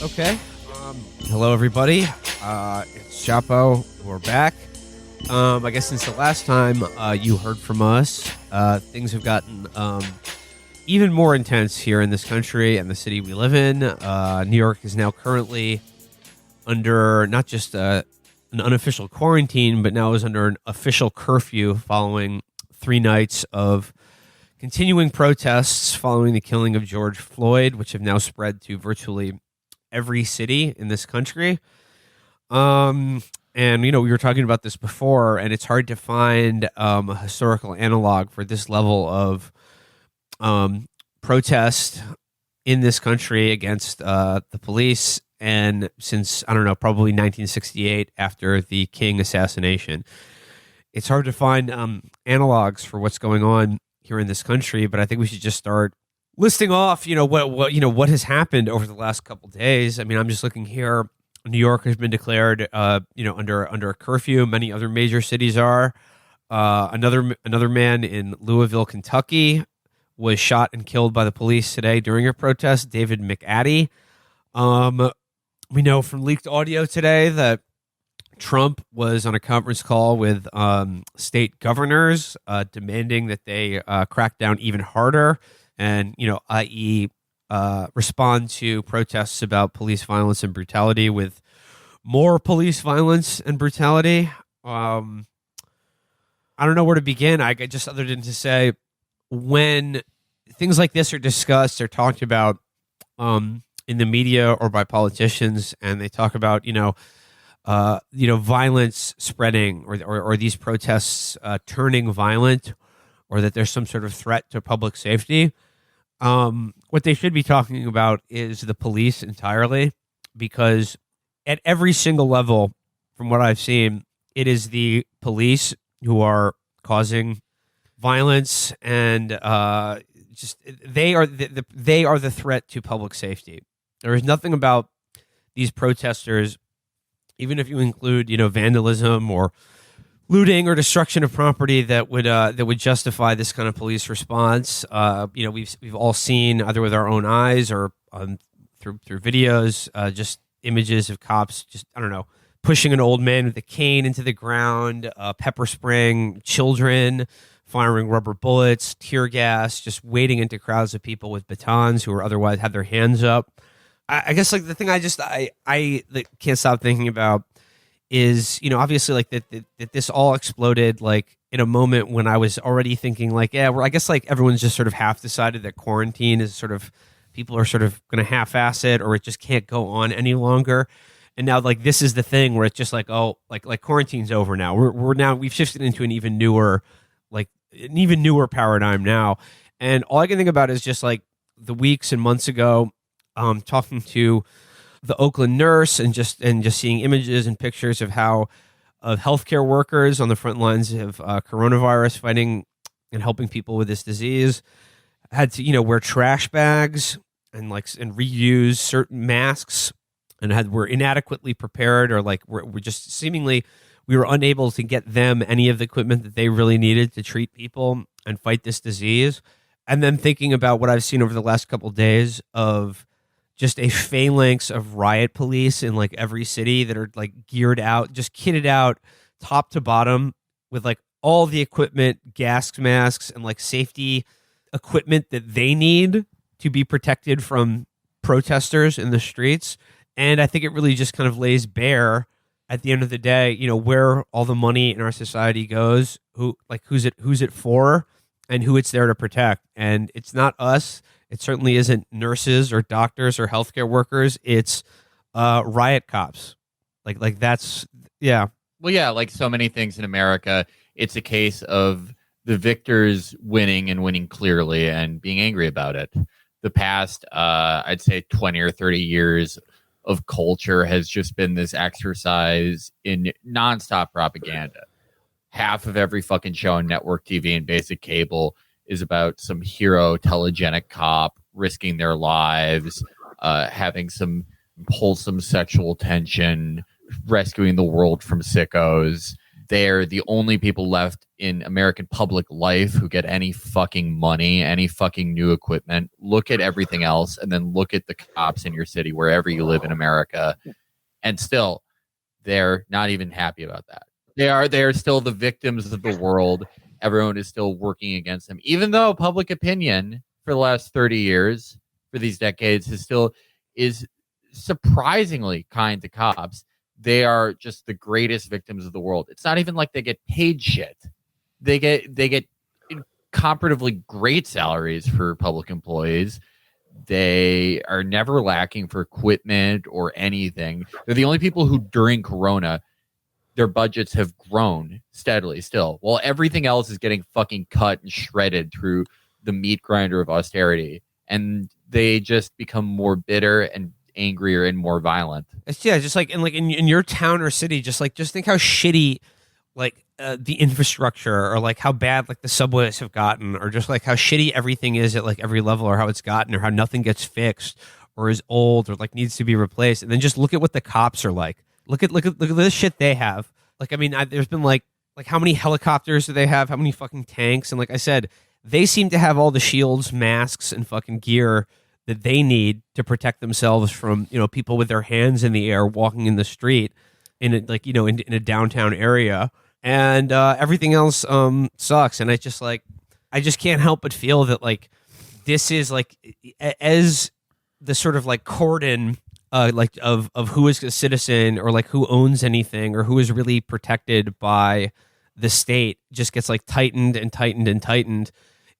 Okay. Hello, everybody. It's Chapo. We're back. I guess since the last time you heard from us, things have gotten even more intense here in this country and the city we live in. New York is now currently under not just an unofficial quarantine, but now is under an official curfew following 3 nights of continuing protests following the killing of George Floyd, which have now spread to virtually every city in this country. And, you know, we were talking about this before, and it's hard to find a historical analog for this level of protest in this country against the police. And since, I don't know, probably 1968 after the King assassination, it's hard to find analogs for what's going on here in this country. But I think we should just start listing off, what has happened over the last couple days. I mean, I'm just looking here. New York has been declared, under a curfew. Many other major cities are. Another man in Louisville, Kentucky, was shot and killed by the police today during a protest. David McAddy. We know from leaked audio today that Trump was on a conference call with state governors, demanding that they crack down even harder. And, i.e., respond to protests about police violence and brutality with more police violence and brutality. I don't know where to begin. I just, other than to say, when things like this are discussed or talked about in the media or by politicians, and they talk about, violence spreading or these protests turning violent, or that there's some sort of threat to public safety. What they should be talking about is the police entirely, because at every single level, from what I've seen, it is the police who are causing violence, and they are the threat to public safety. There is nothing about these protesters, even if you include vandalism or looting or destruction of property, that would justify this kind of police response. We've all seen, either with our own eyes or through videos, just images of cops pushing an old man with a cane into the ground, pepper spraying children, firing rubber bullets, tear gas, just wading into crowds of people with batons who are otherwise had their hands up. I guess the thing I can't stop thinking about is, obviously that this all exploded in a moment when I was already thinking I guess everyone's just sort of half decided that quarantine is people are sort of going to half-ass it, or it just can't go on any longer. And now this is the thing where it's just quarantine's over now. We've shifted into an even newer paradigm now. And all I can think about is just the weeks and months ago, talking to the Oakland nurse and just seeing images and pictures of healthcare workers on the front lines of coronavirus, fighting and helping people with this disease, had to wear trash bags and reuse certain masks, and were inadequately prepared, or we're just seemingly we were unable to get them any of the equipment that they really needed to treat people and fight this disease. And then thinking about what I've seen over the last couple of days of just a phalanx of riot police in every city that are geared out, just kitted out top to bottom with all the equipment, gas masks, and safety equipment that they need to be protected from protesters in the streets. And I think it really just kind of lays bare at the end of the day, where all the money in our society goes, who's it for, and who it's there to protect. And it's not us. It certainly isn't nurses or doctors or healthcare workers. It's riot cops. That's, yeah. Well, yeah, like so many things in America, it's a case of the victors winning and winning clearly and being angry about it. The past, I'd say 20 or 30 years of culture has just been this exercise in nonstop propaganda. Half of every fucking show on network TV and basic cable is about some hero telegenic cop risking their lives, having some wholesome sexual tension, rescuing the world from sickos. They're the only people left in American public life who get any fucking money, any fucking new equipment. Look at everything else, and then look at the cops in your city, wherever you live in America. And still, they're not even happy about that. They are still the victims of the world. Everyone is still working against them, even though public opinion for the last 30 years, for these decades, is surprisingly kind to cops. They are just the greatest victims of the world. It's not even like they get paid shit. They get comparatively great salaries for public employees. They are never lacking for equipment or anything. They're the only people who, during Corona, their budgets have grown steadily still, while everything else is getting fucking cut and shredded through the meat grinder of austerity. And they just become more bitter and angrier and more violent. Yeah, just like in your town or city, just think how shitty the infrastructure, or like how bad like the subways have gotten, or just like how shitty everything is at like every level, or how it's gotten, or how nothing gets fixed or is old or like needs to be replaced. And then just look at what the cops are like. Look at this shit they have. Like, I mean, there's been like how many helicopters do they have? How many fucking tanks? And like I said, they seem to have all the shields, masks, and fucking gear that they need to protect themselves from, people with their hands in the air walking in the street in a downtown area. And everything else sucks. And I just can't help but feel that like this is like, as the sort of like cordon of who is a citizen, or like who owns anything, or who is really protected by the state, just gets like tightened and tightened and tightened.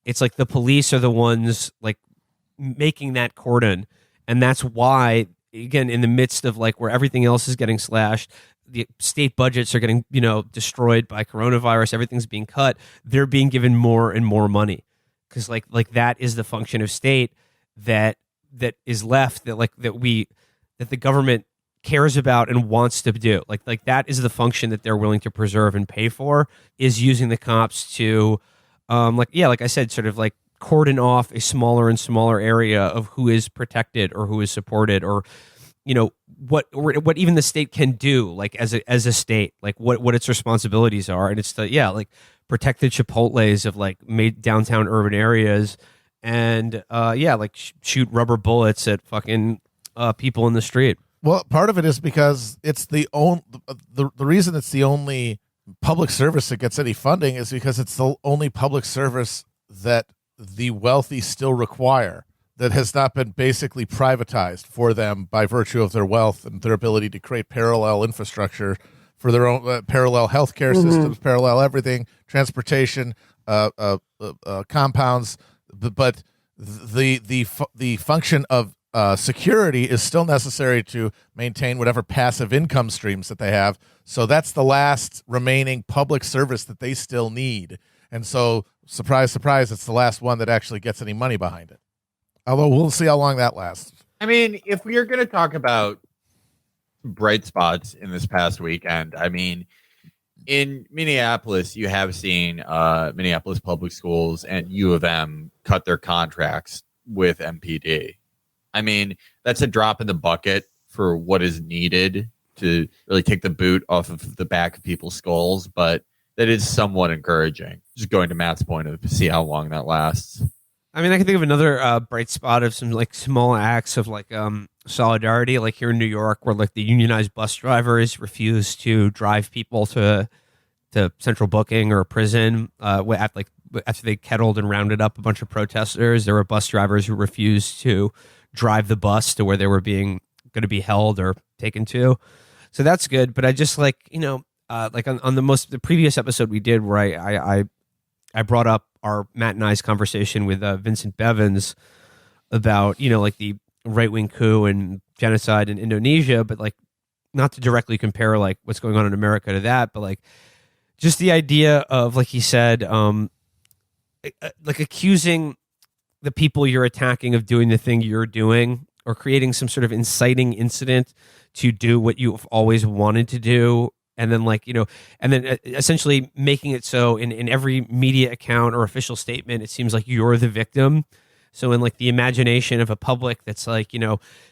It's like the police are the ones like making that cordon. And that's why, again, in the midst of like where everything else is getting slashed, the state budgets are getting, destroyed by coronavirus, everything's being cut, they're being given more and more money. Because like that is the function of state that is left, that the government cares about and wants to do. Like that is the function that they're willing to preserve and pay for, is using the cops to like I said, sort of like cordon off a smaller and smaller area of who is protected or who is supported, or what even the state can do, like as a state, like what its responsibilities are. And it's like protect the Chipotles of like made downtown urban areas, and shoot rubber bullets at fucking people in the street. Well, part of it is because it's the reason it's the only public service that gets any funding is because it's the only public service that the wealthy still require, that has not been basically privatized for them by virtue of their wealth and their ability to create parallel infrastructure for their own parallel healthcare systems, parallel everything, transportation, compounds. But the function of security is still necessary to maintain whatever passive income streams that they have. So that's the last remaining public service that they still need. And so, surprise, surprise, it's the last one that actually gets any money behind it. Although we'll see how long that lasts. I mean, if we are going to talk about bright spots in this past weekend, I mean, in Minneapolis, you have seen Minneapolis Public Schools and U of M cut their contracts with MPD. I mean, that's a drop in the bucket for what is needed to really take the boot off of the back of people's skulls, but that is somewhat encouraging. Just going to Matt's point of see how long that lasts. I mean, I can think of another bright spot of some like small acts of like solidarity, like here in New York, where like the unionized bus drivers refuse to drive people to central booking or prison. After they kettled and rounded up a bunch of protesters, there were bus drivers who refused to drive the bus to where they were going to be held or taken to. So that's good. But I just like, like on the previous episode we did, where I brought up Matt and I's conversation with Vincent Bevins about, like the right-wing coup and genocide in Indonesia, but like not to directly compare like what's going on in America to that, but like just the idea of, like he said, like accusing the people you're attacking of doing the thing you're doing, or creating some sort of inciting incident to do what you've always wanted to do. And then and then essentially making it so in every media account or official statement, it seems like you're the victim. So in like the imagination of a public that's like,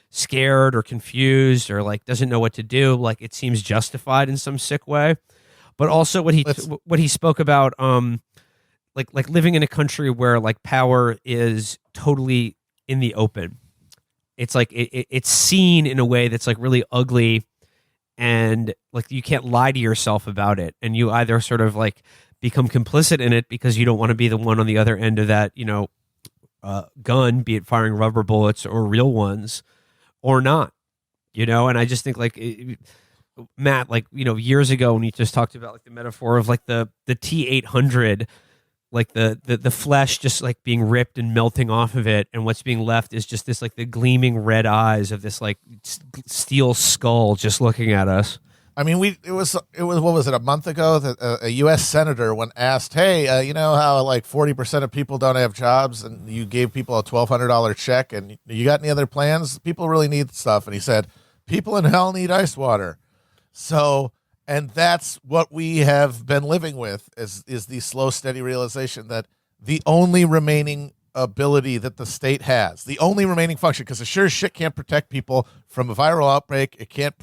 scared or confused or like doesn't know what to do, like it seems justified in some sick way. but also what he spoke about, like living in a country where like power is totally in the open. It's like it's seen in a way that's like really ugly, and like you can't lie to yourself about it, and you either sort of like become complicit in it because you don't want to be the one on the other end of that, gun, be it firing rubber bullets or real ones, or not, And I just think like Matt, like years ago when you just talked about like the metaphor of like the T-800. Like the flesh just like being ripped and melting off of it, and what's being left is just this like the gleaming red eyes of this like steel skull just looking at us. I mean, it was what was it, a month ago that a U.S. senator, when asked, hey, you know how like 40% of people don't have jobs, and you gave people a $1,200 check, and you got any other plans? People really need stuff, and he said, people in hell need ice water. So. And that's what we have been living with is the slow, steady realization that the only remaining ability that the state has, the only remaining function, because it sure as shit can't protect people from a viral outbreak. It can't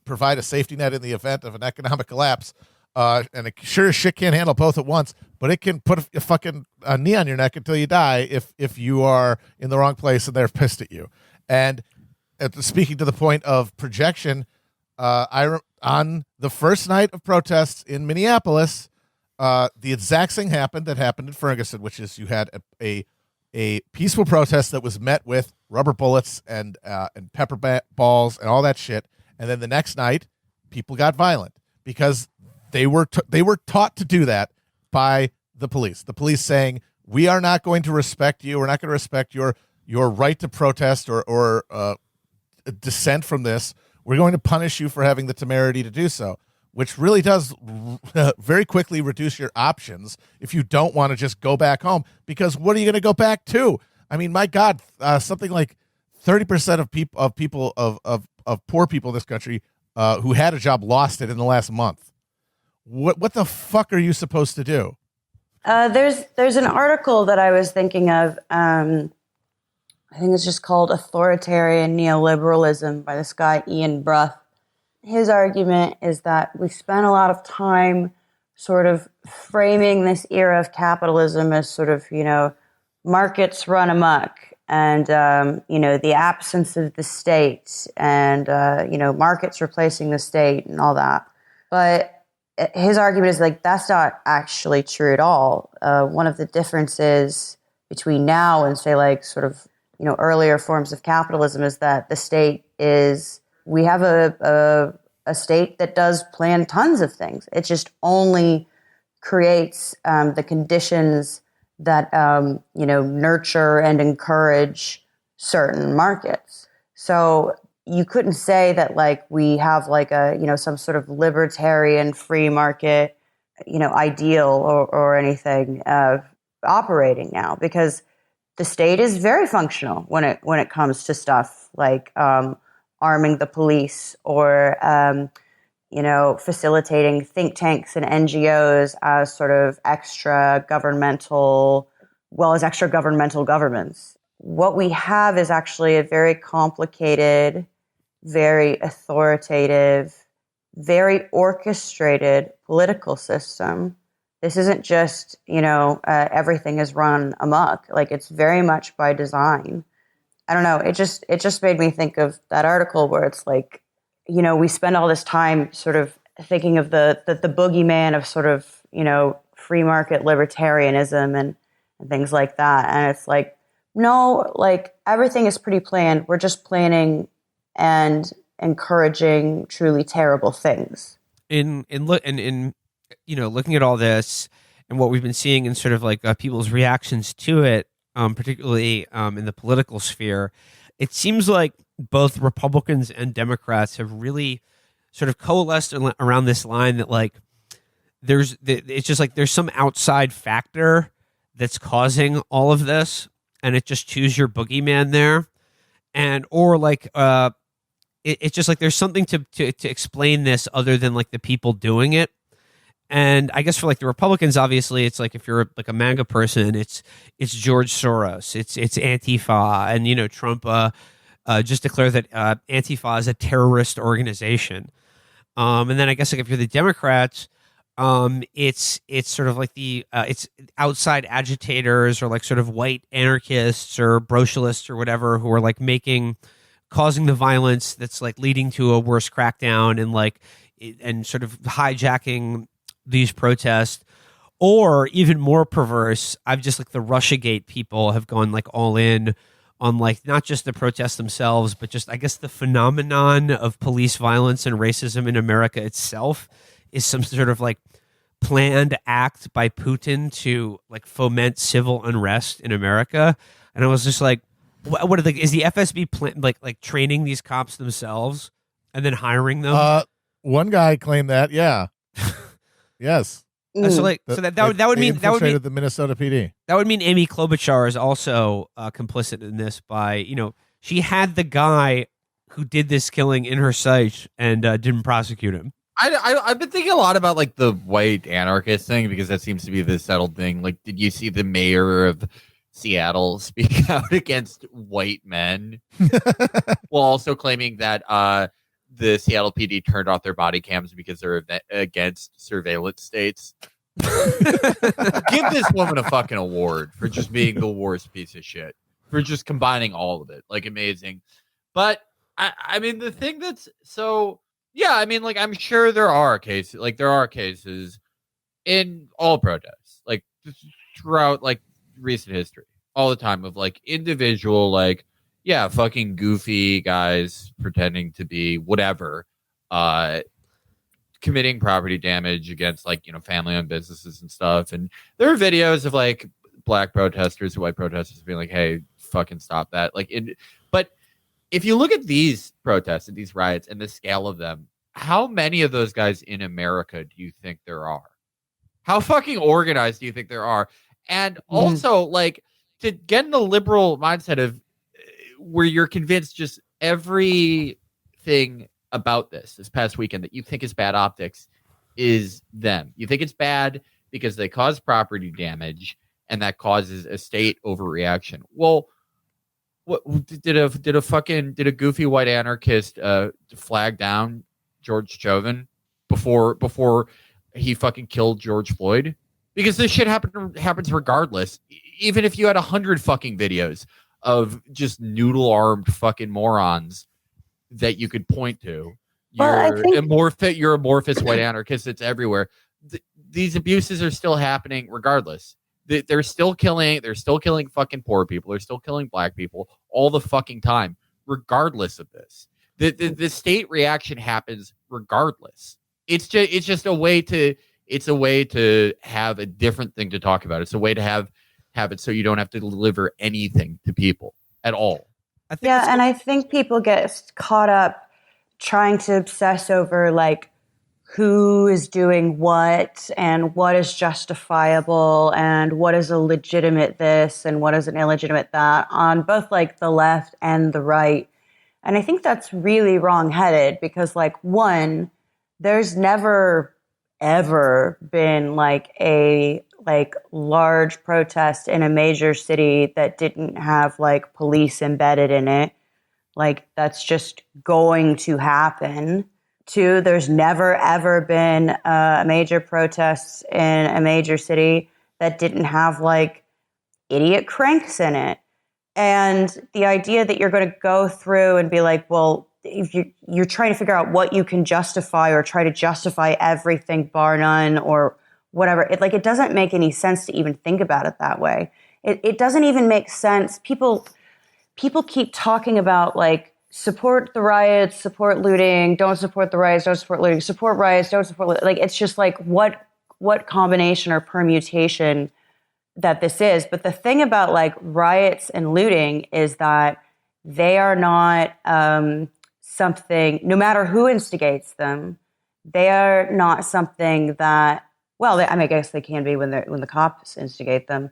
provide a safety net in the event of an economic collapse. And it sure as shit can't handle both at once, but it can put a fucking knee on your neck until you die if you are in the wrong place and they're pissed at you. And speaking to the point of projection, on the first night of protests in Minneapolis, the exact thing happened that happened in Ferguson, which is you had a peaceful protest that was met with rubber bullets and pepper balls and all that shit. And then the next night, people got violent because they were taught to do that by the police. The police saying, "We are not going to respect you. We're not going to respect your right to protest or dissent from this. We're going to punish you for having the temerity to do so," which really does very quickly reduce your options if you don't want to just go back home, because what are you going to go back to? I mean, my God, something like 30% of poor people in this country who had a job lost it in the last month. What the fuck are you supposed to do? There's an article that I was thinking of. I think it's just called Authoritarian Neoliberalism by this guy, Ian Bruth. His argument is that we spent a lot of time sort of framing this era of capitalism as sort of, markets run amok and, the absence of the state and, markets replacing the state and all that. But his argument is like, that's not actually true at all. One of the differences between now and say like sort of, earlier forms of capitalism is that the state we have a state that does plan tons of things. It just only creates the conditions that, nurture and encourage certain markets. So you couldn't say that like we have like a, some sort of libertarian free market, ideal or anything operating now, because the state is very functional when it comes to stuff like arming the police or facilitating think tanks and NGOs as sort of extra governmental governments. What we have is actually a very complicated, very authoritative, very orchestrated political system. This isn't just, everything is run amok. Like, it's very much by design. I don't know. It just made me think of that article where it's like, we spend all this time sort of thinking of the boogeyman of sort of, free market libertarianism and things like that. And it's like, no, like everything is pretty planned. We're just planning and encouraging truly terrible things. Looking at all this and what we've been seeing in sort of like people's reactions to it, particularly in the political sphere, it seems like both Republicans and Democrats have really sort of coalesced around this line that like it's just like there's some outside factor that's causing all of this, and it just choose your boogeyman there, and or like it's just like there's something to explain this other than like the people doing it. And I guess for like the Republicans, obviously, it's like if you're like a MAGA person, it's George Soros, it's Antifa, and Trump just declared that Antifa is a terrorist organization. And then I guess like if you're the Democrats, It's sort of like it's outside agitators or like sort of white anarchists or brocialists or whatever who are like causing the violence that's like leading to a worse crackdown and sort of hijacking these protests. Or even more perverse, I've just like the Russiagate people have gone like all in on like not just the protests themselves, but just I guess the phenomenon of police violence and racism in America itself is some sort of like planned act by Putin to like foment civil unrest in America. And I was just like, what are is the FSB like training these cops themselves and then hiring them? One guy claimed that, yeah. Yes. So like, so that would mean the Minnesota PD. That would mean Amy Klobuchar is also complicit in this by she had the guy who did this killing in her sight and didn't prosecute him. I've been thinking a lot about like the white anarchist thing because that seems to be the settled thing. Like, did you see the mayor of Seattle speak out against white men while also claiming that the Seattle PD turned off their body cams because they're against surveillance states? Give this woman a fucking award for just being the worst piece of shit, for just combining all of it. Like, amazing. But I mean, the thing that's so, yeah, I mean, like, I'm sure there are cases in all protests, like throughout like recent history, all the time of like individual, like, yeah, fucking goofy guys pretending to be whatever, committing property damage against like, family-owned businesses and stuff. And there are videos of like black protesters, white protesters being like, hey, fucking stop that. But if you look at these protests and these riots and the scale of them, how many of those guys in America do you think there are? How fucking organized do you think there are? And also, like, to get in the liberal mindset of where you're convinced just everything about this past weekend that you think is bad optics is them. You think it's bad because they cause property damage and that causes a state overreaction. Well, what did a goofy white anarchist flag down George Chauvin before he fucking killed George Floyd? Because this shit happens regardless. Even if you had 100 fucking videos of just noodle-armed fucking morons that you could point to. You're amorphous white anarchist. It's everywhere. These abuses are still happening regardless. They're still killing fucking poor people. They're still killing black people all the fucking time, regardless of this. The state reaction happens regardless. It's just a way to have a different thing to talk about. It's a way to have it so you don't have to deliver anything to people at all. I think people get caught up trying to obsess over like who is doing what and what is justifiable and what is a legitimate this and what is an illegitimate that on both like the left and the right. And I think that's really wrong-headed because like one, there's never ever been like a large protest in a major city that didn't have like police embedded in it. Like that's just going to happen. Two, there's never ever been a major protest in a major city that didn't have like idiot cranks in it. And the idea that you're going to go through and be like, well, if you're trying to figure out what you can justify or try to justify everything bar none or whatever, it doesn't make any sense to even think about it that way. It doesn't even make sense. People keep talking about like support the riots, support looting, don't support the riots, don't support looting, support riots, don't support looting. Like it's just like what combination or permutation that this is. But the thing about like riots and looting is that they are not something, no matter who instigates them, they are not something that, well, I guess they can be when the cops instigate them,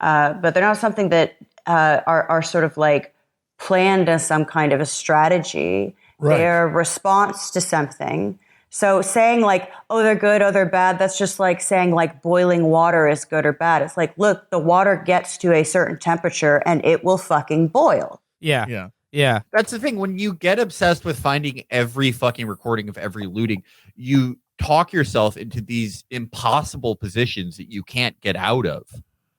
but they're not something that are sort of like planned as some kind of a strategy. Right. They're a response to something. So saying like, oh, they're good, oh, they're bad, that's just like saying like boiling water is good or bad. It's like, look, the water gets to a certain temperature and it will fucking boil. Yeah. That's the thing. When you get obsessed with finding every fucking recording of every looting, you talk yourself into these impossible positions that you can't get out of,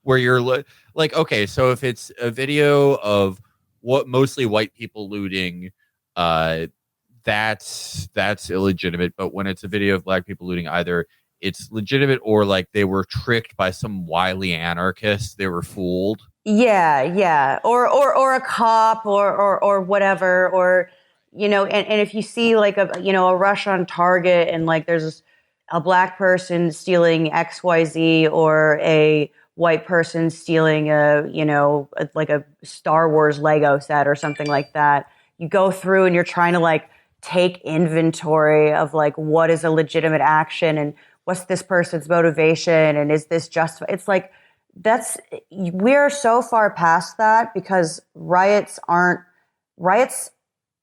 where you're like, okay, so if it's a video of what mostly white people looting, that's illegitimate. But when it's a video of black people looting, either it's legitimate or like they were tricked by some wily anarchist, they were fooled. Yeah. Or a cop or whatever, or, and if you see like a rush on Target and like there's a black person stealing XYZ or a white person stealing like a Star Wars Lego set or something like that, you go through and you're trying to like take inventory of like what is a legitimate action and what's this person's motivation and is this justified? It's like, we're so far past that because riots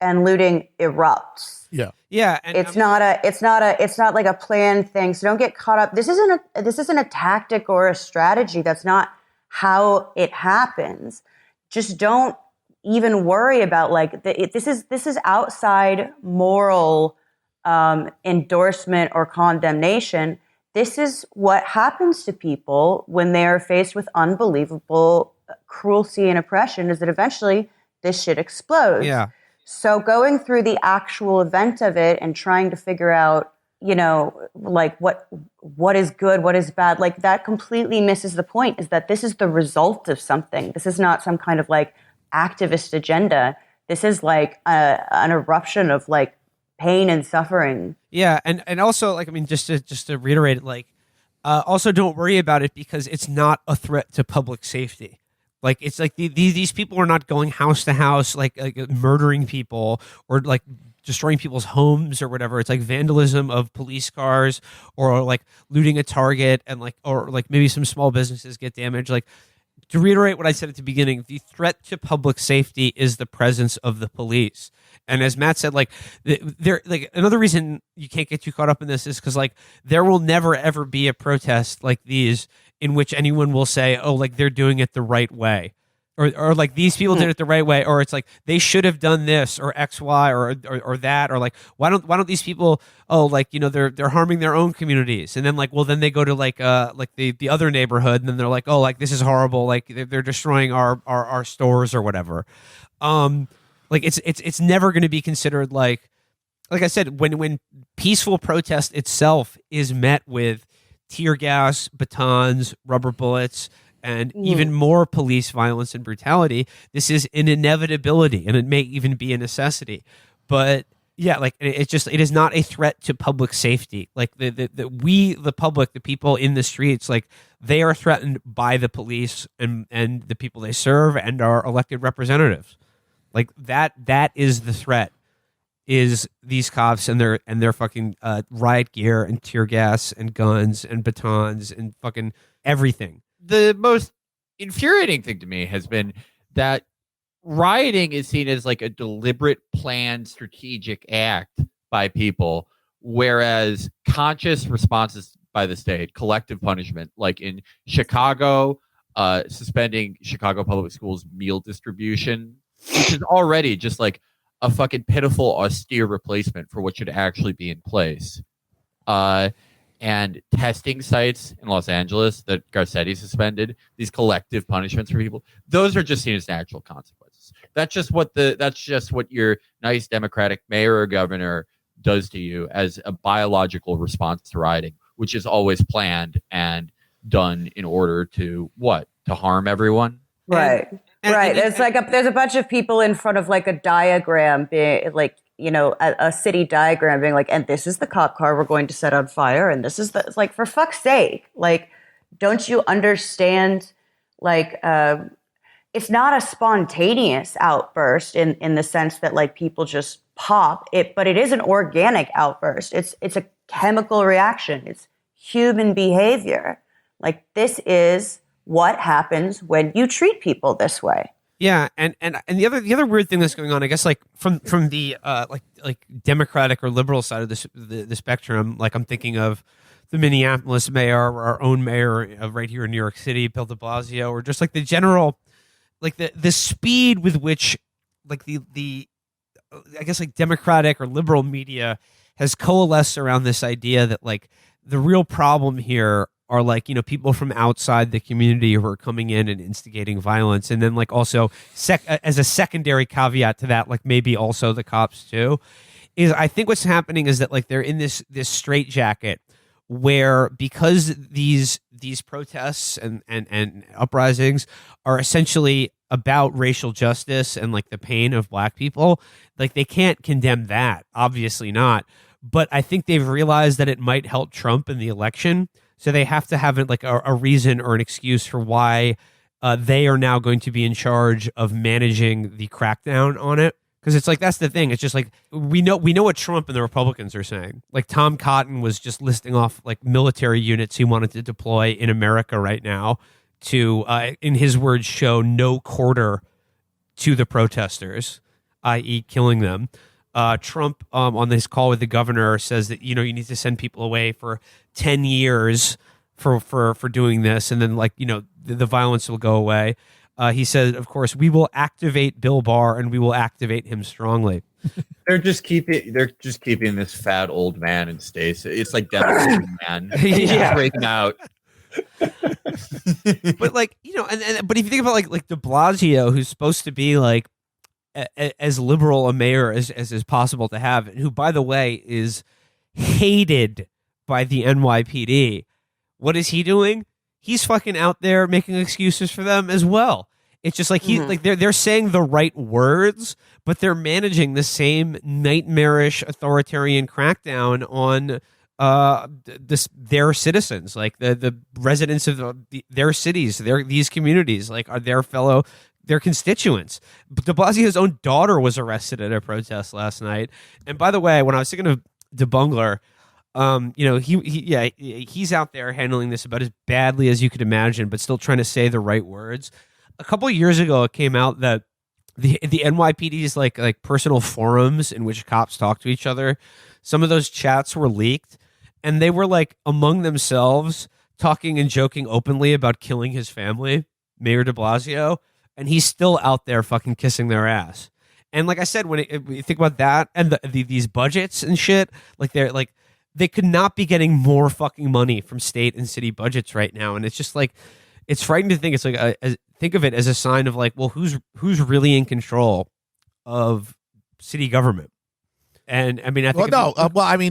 and looting erupts. Yeah, and it's not like a planned thing. So don't get caught up. This isn't a tactic or a strategy. That's not how it happens. Just don't even worry about like this is outside moral endorsement or condemnation. This is what happens to people when they are faced with unbelievable cruelty and oppression, is that eventually this shit explodes. Yeah. So going through the actual event of it and trying to figure out, like what is good, what is bad, like that completely misses the point, is that this is the result of something. This is not some kind of like activist agenda. This is like an eruption of like pain and suffering. Yeah, and also, like, I mean, just to reiterate it, like, also don't worry about it because it's not a threat to public safety. Like, it's like these people are not going house to house, like murdering people or like destroying people's homes or whatever. It's like vandalism of police cars or like looting a Target and like, or like maybe some small businesses get damaged. Like, to reiterate what I said at the beginning, the threat to public safety is the presence of the police. And as Matt said, like, there, like, another reason you can't get too caught up in this is because, like, there will never ever be a protest like these in which anyone will say, "Oh, like they're doing it the right way," or like these people did it the right way, or it's like they should have done this or X, Y, or that, or like why don't these people? Oh, like they're harming their own communities, and then like then they go to like the other neighborhood, and then they're like, oh, like this is horrible, like they're destroying our stores or whatever. Like it's never going to be considered like I said, when peaceful protest itself is met with tear gas, batons, rubber bullets, and even more police violence and brutality, this is an inevitability, and it may even be a necessity. But yeah, like it is not a threat to public safety. Like the public, the people in the streets, like they are threatened by the police and the people they serve and our elected representatives. Like that is the threat, is these cops and their fucking riot gear and tear gas and guns and batons and fucking everything. The most infuriating thing to me has been that rioting is seen as like a deliberate, planned, strategic act by people, whereas conscious responses by the state, collective punishment, like in Chicago, suspending Chicago public schools meal distribution, which is already just like a fucking pitiful, austere replacement for what should actually be in place. And testing sites in Los Angeles that Garcetti suspended, these collective punishments for people, those are just seen as natural consequences. That's just what your nice Democratic mayor or governor does to you as a biological response to rioting, which is always planned and done in order to what? To harm everyone? Right. Right. It's like there's a bunch of people in front of like a diagram being like, a city diagram being like, and this is the cop car we're going to set on fire. And this is it's like, for fuck's sake, like, don't you understand? Like, it's not a spontaneous outburst in the sense that like people just pop it, but it is an organic outburst. It's a chemical reaction. It's human behavior. Like, this is what happens when you treat people this way. Yeah, and the other weird thing that's going on, I guess, like from the like Democratic or liberal side of the spectrum, like I'm thinking of the Minneapolis mayor, or our own mayor right here in New York City, Bill de Blasio, or just like the general, like the speed with which like the I guess like Democratic or liberal media has coalesced around this idea that like the real problem here are like, people from outside the community who are coming in and instigating violence. And then like also as a secondary caveat to that, like maybe also the cops too, is I think what's happening is that like they're in this straitjacket where because these protests and uprisings are essentially about racial justice and like the pain of black people, like they can't condemn that, obviously not. But I think they've realized that it might help Trump in the election. So they have to have like a reason or an excuse for why they are now going to be in charge of managing the crackdown on it. Because it's like, that's the thing. It's just like, we know what Trump and the Republicans are saying. Like Tom Cotton was just listing off like military units he wanted to deploy in America right now to, in his words, show no quarter to the protesters, i.e. killing them. Trump, on this call with the governor, says that, you need to send people away for 10 years for doing this. And then like, the violence will go away. He said, of course, we will activate Bill Barr and we will activate him strongly. They're just keeping this fat old man in states. It's like Democratic man. Yeah. Breaking out. But like, but if you think about like de Blasio, who's supposed to be like as liberal a mayor as is possible to have, and who, by the way, is hated by the NYPD, what is he doing? He's fucking out there making excuses for them as well. It's just like they're saying the right words, but they're managing the same nightmarish authoritarian crackdown on their citizens, like the residents of their cities, these communities, like are their constituents. De Blasio's own daughter was arrested at a protest last night. And by the way, when I was thinking of De Bungler, he's out there handling this about as badly as you could imagine, but still trying to say the right words. A couple of years ago, it came out that the NYPD's like personal forums in which cops talk to each other, some of those chats were leaked, and they were like among themselves talking and joking openly about killing his family, Mayor de Blasio, and he's still out there fucking kissing their ass. And like I said, when you think about that and these budgets and shit, like they're like, they could not be getting more fucking money from state and city budgets right now. And it's just like, it's frightening to think. It's like, think of it as a sign of like, well, who's really in control of city government? And I mean,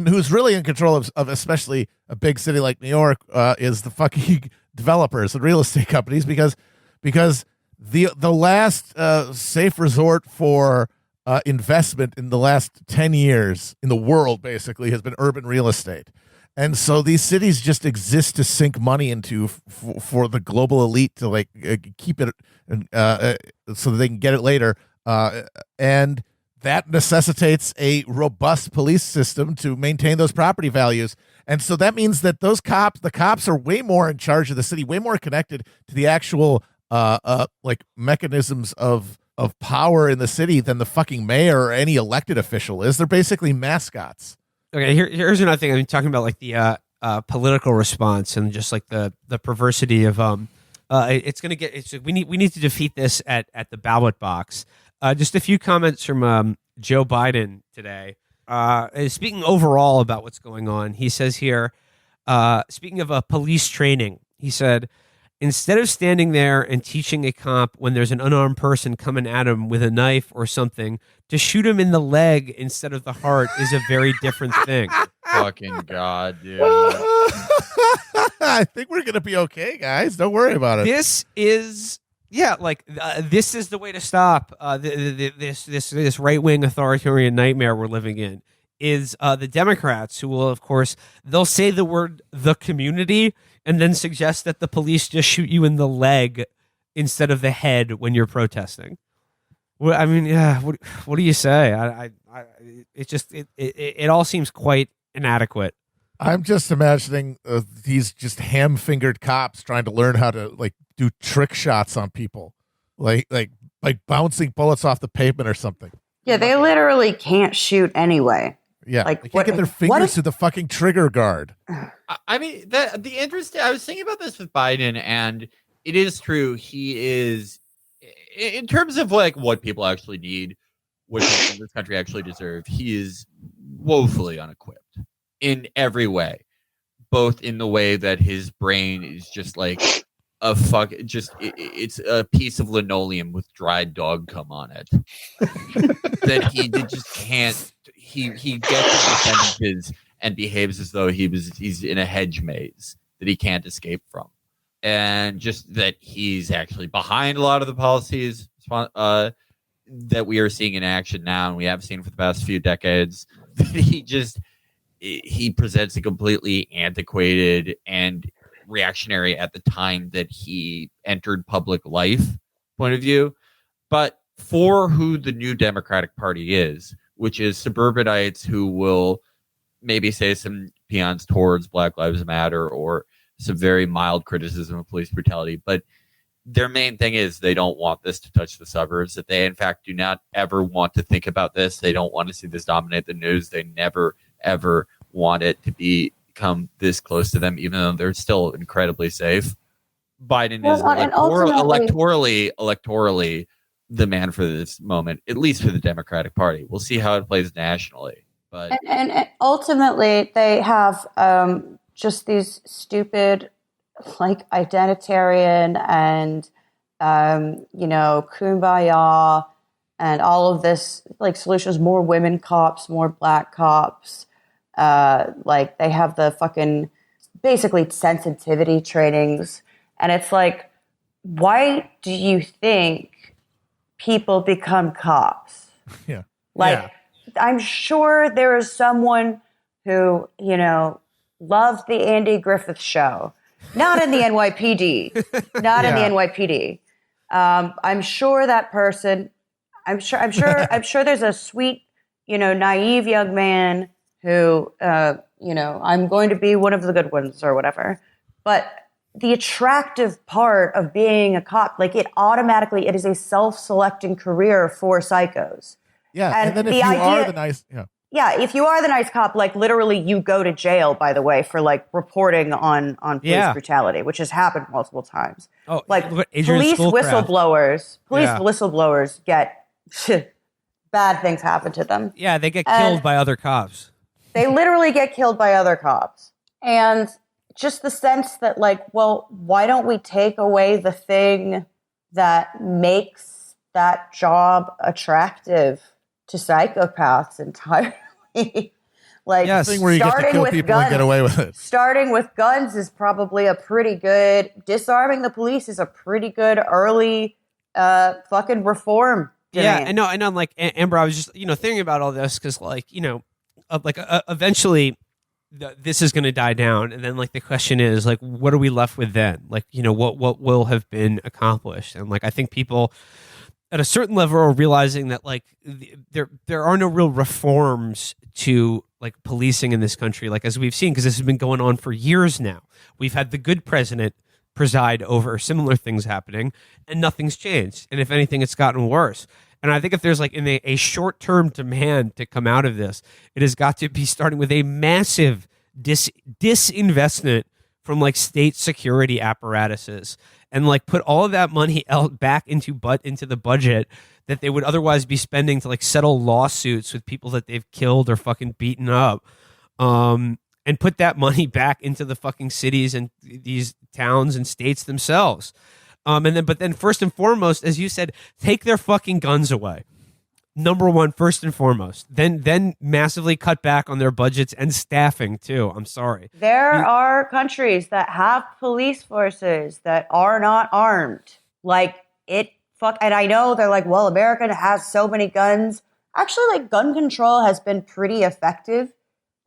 who's really in control of especially a big city like New York is the fucking developers and real estate companies, because the last safe resort for investment in the last 10 years in the world basically has been urban real estate. And so these cities just exist to sink money into for the global elite to like keep it so that they can get it later. And that necessitates a robust police system to maintain those property values. And so that means that the cops are way more in charge of the city, way more connected to the actual like mechanisms of power in the city than the fucking mayor or any elected official is. They're basically mascots. Okay, here's another thing. I mean, talking about like the political response and just like the perversity of we need to defeat this at the ballot box. Just a few comments from Joe Biden today. Speaking overall about what's going on, he says here, speaking of police training, he said, instead of standing there and teaching a cop when there's an unarmed person coming at him with a knife or something, to shoot him in the leg instead of the heart is a very different thing. Fucking God, dude. I think we're going to be okay, guys. Don't worry about it. This is... Yeah, like this is the way to stop this right-wing authoritarian nightmare we're living in. Is the Democrats, who will, of course, they'll say the word "the community" and then suggest that the police just shoot you in the leg instead of the head when you're protesting. Well, I mean, yeah. What do you say? It all seems quite inadequate. I'm just imagining these just ham-fingered cops trying to learn how to like do trick shots on people, like bouncing bullets off the pavement or something. Yeah, they literally can't shoot anyway. Yeah, like they can't get their fingers to the fucking trigger guard. I mean, the interesting. I was thinking about this with Biden, and it is true. He is, in terms of like what people actually need, what people in this country actually deserve. He is woefully unequipped in every way, both in the way that his brain is just like it's a piece of linoleum with dried dog cum on it. That he just can't. He gets into sentences and behaves as though he's in a hedge maze that he can't escape from, and just that he's actually behind a lot of the policies that we are seeing in action now, and we have seen for the past few decades. That he presents a completely antiquated and reactionary at the time that he entered public life point of view, but for who the new Democratic Party is, which is suburbanites who will maybe say some peons towards Black Lives Matter or some very mild criticism of police brutality, but their main thing is they don't want this to touch the suburbs, that they in fact do not ever want to think about this. They don't want to see this dominate the news. They never ever want it to become this close to them, even though they're still incredibly safe. Biden is electorally the man for this moment, at least for the Democratic Party. We'll see how it plays nationally. But and ultimately, they have just these stupid, like, identitarian and kumbaya and all of this, like, solutions: more women cops, more black cops. Like, they have the fucking basically sensitivity trainings, and it's like, why do you think people become cops? Yeah. Like, yeah. I'm sure there is someone who, loved the Andy Griffith show. Not in the NYPD. Not in the NYPD. I'm sure that person, I'm sure there's a sweet, naive young man who, I'm going to be one of the good ones or whatever. But the attractive part of being a cop, like, it is a self-selecting career for psychos. Yeah, and then if you are the nice... Yeah, if you are the nice cop, like, literally you go to jail, by the way, for, like, reporting on police brutality, which has happened multiple times. Oh, like, police whistleblowers get bad things happen to them. Yeah, they get killed by other cops. They literally get killed by other cops. And just the sense that, like, well, why don't we take away the thing that makes that job attractive to psychopaths entirely? Like, the thing where you get to kill people and get away with it. Starting with guns is probably a pretty good... Disarming the police is a pretty good early fucking reform. I know. Like, Amber, I was just, thinking about all this because, like, eventually this is going to die down. And then, like, the question is, like, what are we left with then? Like, what will have been accomplished? And, like, I think people at a certain level are realizing that, like, there are no real reforms to, like, policing in this country, like, as we've seen, because this has been going on for years now. We've had the good president preside over similar things happening, and nothing's changed. And if anything, it's gotten worse. And I think if there's, like, a short-term demand to come out of this, it has got to be starting with a massive disinvestment from, like, state security apparatuses, and, like, put all of that money back into the budget that they would otherwise be spending to, like, settle lawsuits with people that they've killed or fucking beaten up, and put that money back into the fucking cities and these towns and states themselves. But then first and foremost, as you said, take their fucking guns away. Number one, first and foremost. Then massively cut back on their budgets and staffing too. I'm sorry. There are countries that have police forces that are not armed. Like, and I know they're like, well, America has so many guns. Actually, like, gun control has been pretty effective,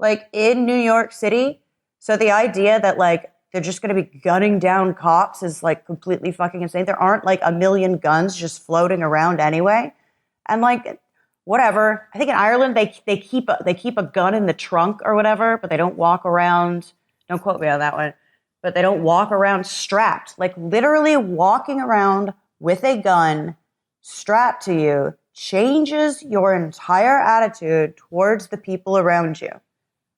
like, in New York City. So the idea that, like, they're just going to be gunning down cops is, like, completely fucking insane. There aren't, like, a million guns just floating around anyway. And, like, whatever. I think in Ireland they keep a gun in the trunk or whatever, but they don't walk around. Don't quote me on that one. But they don't walk around strapped. Like, literally walking around with a gun strapped to you changes your entire attitude towards the people around you.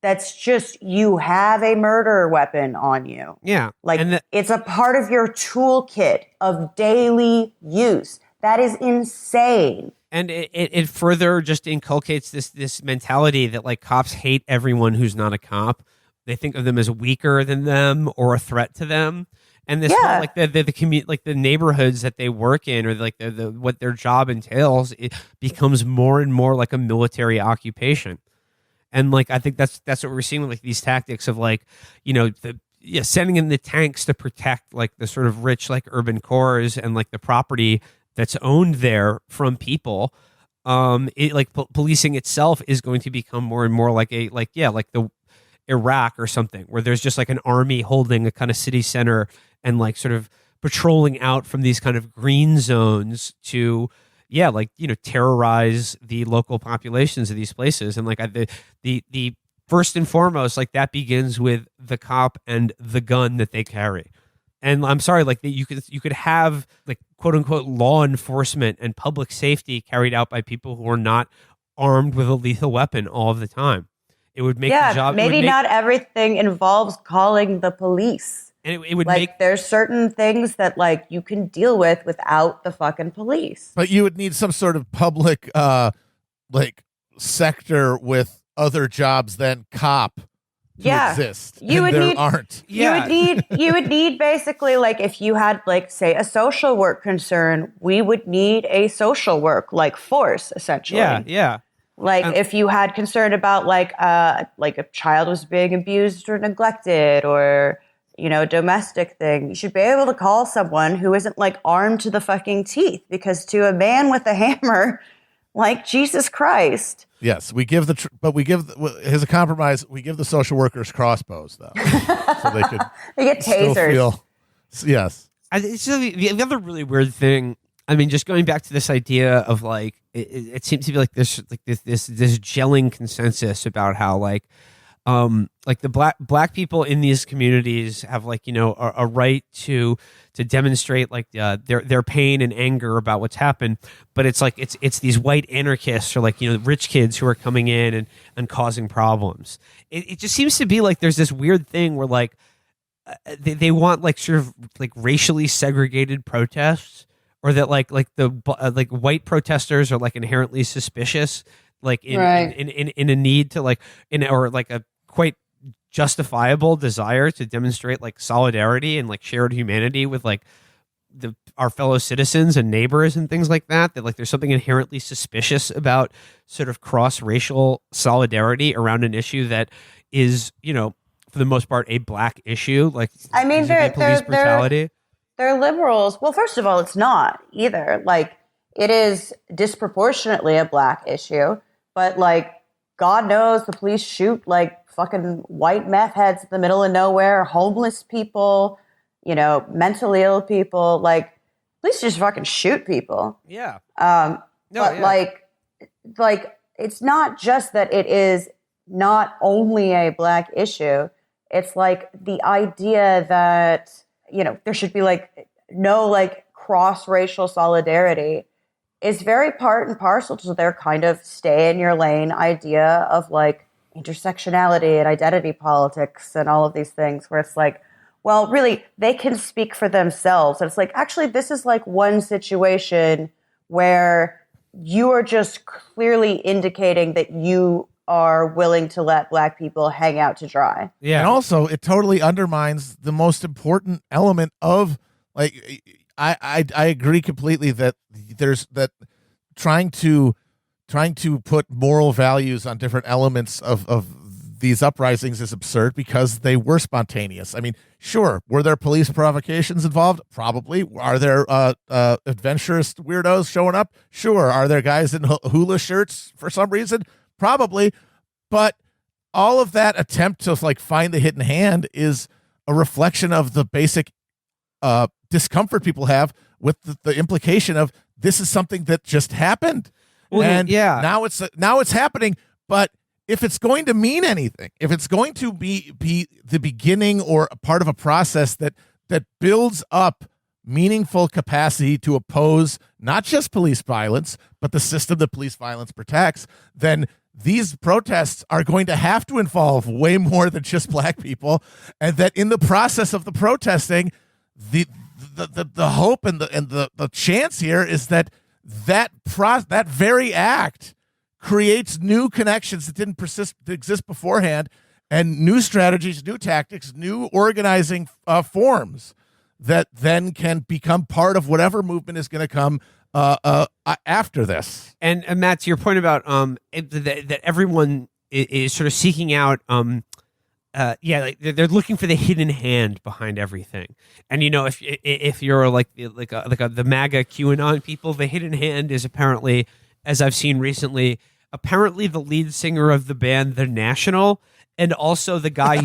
That's just, you have a murder weapon on you. Yeah. Like, it's a part of your toolkit of daily use. That is insane. And it further just inculcates this mentality that like cops hate everyone who's not a cop. They think of them as weaker than them or a threat to them. And this whole, like the community, like the neighborhoods that they work in, or like the what their job entails, it becomes more and more like a military occupation. And like I think that's what we're seeing with like these tactics of like, sending in the tanks to protect like the sort of rich like urban cores and like the property that's owned there from people. Policing itself is going to become more and more like the Iraq or something, where there's just like an army holding a kind of city center and like sort of patrolling out from these kind of green zones to terrorize the local populations of these places. And like the first and foremost, like that begins with the cop and the gun that they carry. And I'm sorry, like you could have like quote unquote law enforcement and public safety carried out by people who are not armed with a lethal weapon all of the time. It would make the job. Maybe not everything involves calling the police. And it would like there's certain things that like you can deal with without the fucking police. But you would need some sort of public sector with other jobs than cop to exist. You would need aren't. Yeah. You would need basically like if you had like say a social work concern, we would need a social work like force essentially. Yeah. Like if you had concern about like a child was being abused or neglected or domestic thing, you should be able to call someone who isn't like armed to the fucking teeth, because to a man with a hammer, like Jesus Christ. Yes, we give here's a compromise. We give the social workers crossbows though, so they could they get tasers. Yes. So the other really weird thing, I mean, just going back to this idea of like, it seems to be like this gelling consensus about how like the black people in these communities have like a right to demonstrate like their pain and anger about what's happened, but it's like it's these white anarchists or like rich kids who are coming in and causing problems. It just seems to be like there's this weird thing where like they want like sort of like racially segregated protests, or that like white protesters are like inherently suspicious, like in a need to or a quite justifiable desire to demonstrate like solidarity and like shared humanity with like our fellow citizens and neighbors and things like that like there's something inherently suspicious about sort of cross-racial solidarity around an issue that is for the most part a black issue. Like, I mean, police brutality. They're liberals. Well, first of all, it's not either. Like, it is disproportionately a black issue, but like, God knows the police shoot like fucking white meth heads in the middle of nowhere, homeless people, mentally ill people. Like, police just fucking shoot people. Yeah. Like, it's not just that it is not only a black issue. It's like the idea that, there should be like no like cross-racial solidarity is very part and parcel to their kind of stay in your lane idea of like intersectionality and identity politics and all of these things, where it's like, well, really, they can speak for themselves. And it's like, actually, this is like one situation where you are just clearly indicating that you are willing to let black people hang out to dry. Yeah. And also, it totally undermines the most important element of like, I agree completely that there's that trying to put moral values on different elements of these uprisings is absurd, because they were spontaneous. I mean, sure, were there police provocations involved? Probably. Are there adventurous weirdos showing up? Sure. Are there guys in hula shirts for some reason? Probably. But all of that attempt to like find the hidden hand is a reflection of the basic discomfort people have with the implication of this is something that just happened. Well, and yeah, now it's happening. But if it's going to mean anything, if it's going to be the beginning or a part of a process that builds up meaningful capacity to oppose not just police violence, but the system that police violence protects, then these protests are going to have to involve way more than just black people, and that in the process of the protesting, the hope and the chance here is that that very act creates new connections that didn't exist beforehand, and new strategies, new tactics, new organizing forms that then can become part of whatever movement is going to come after this. And Matt, to your point about that everyone is sort of seeking out, like they're looking for the hidden hand behind everything. And if you're like the MAGA QAnon people, the hidden hand is apparently, as I've seen recently, the lead singer of the band The National. And also the guy,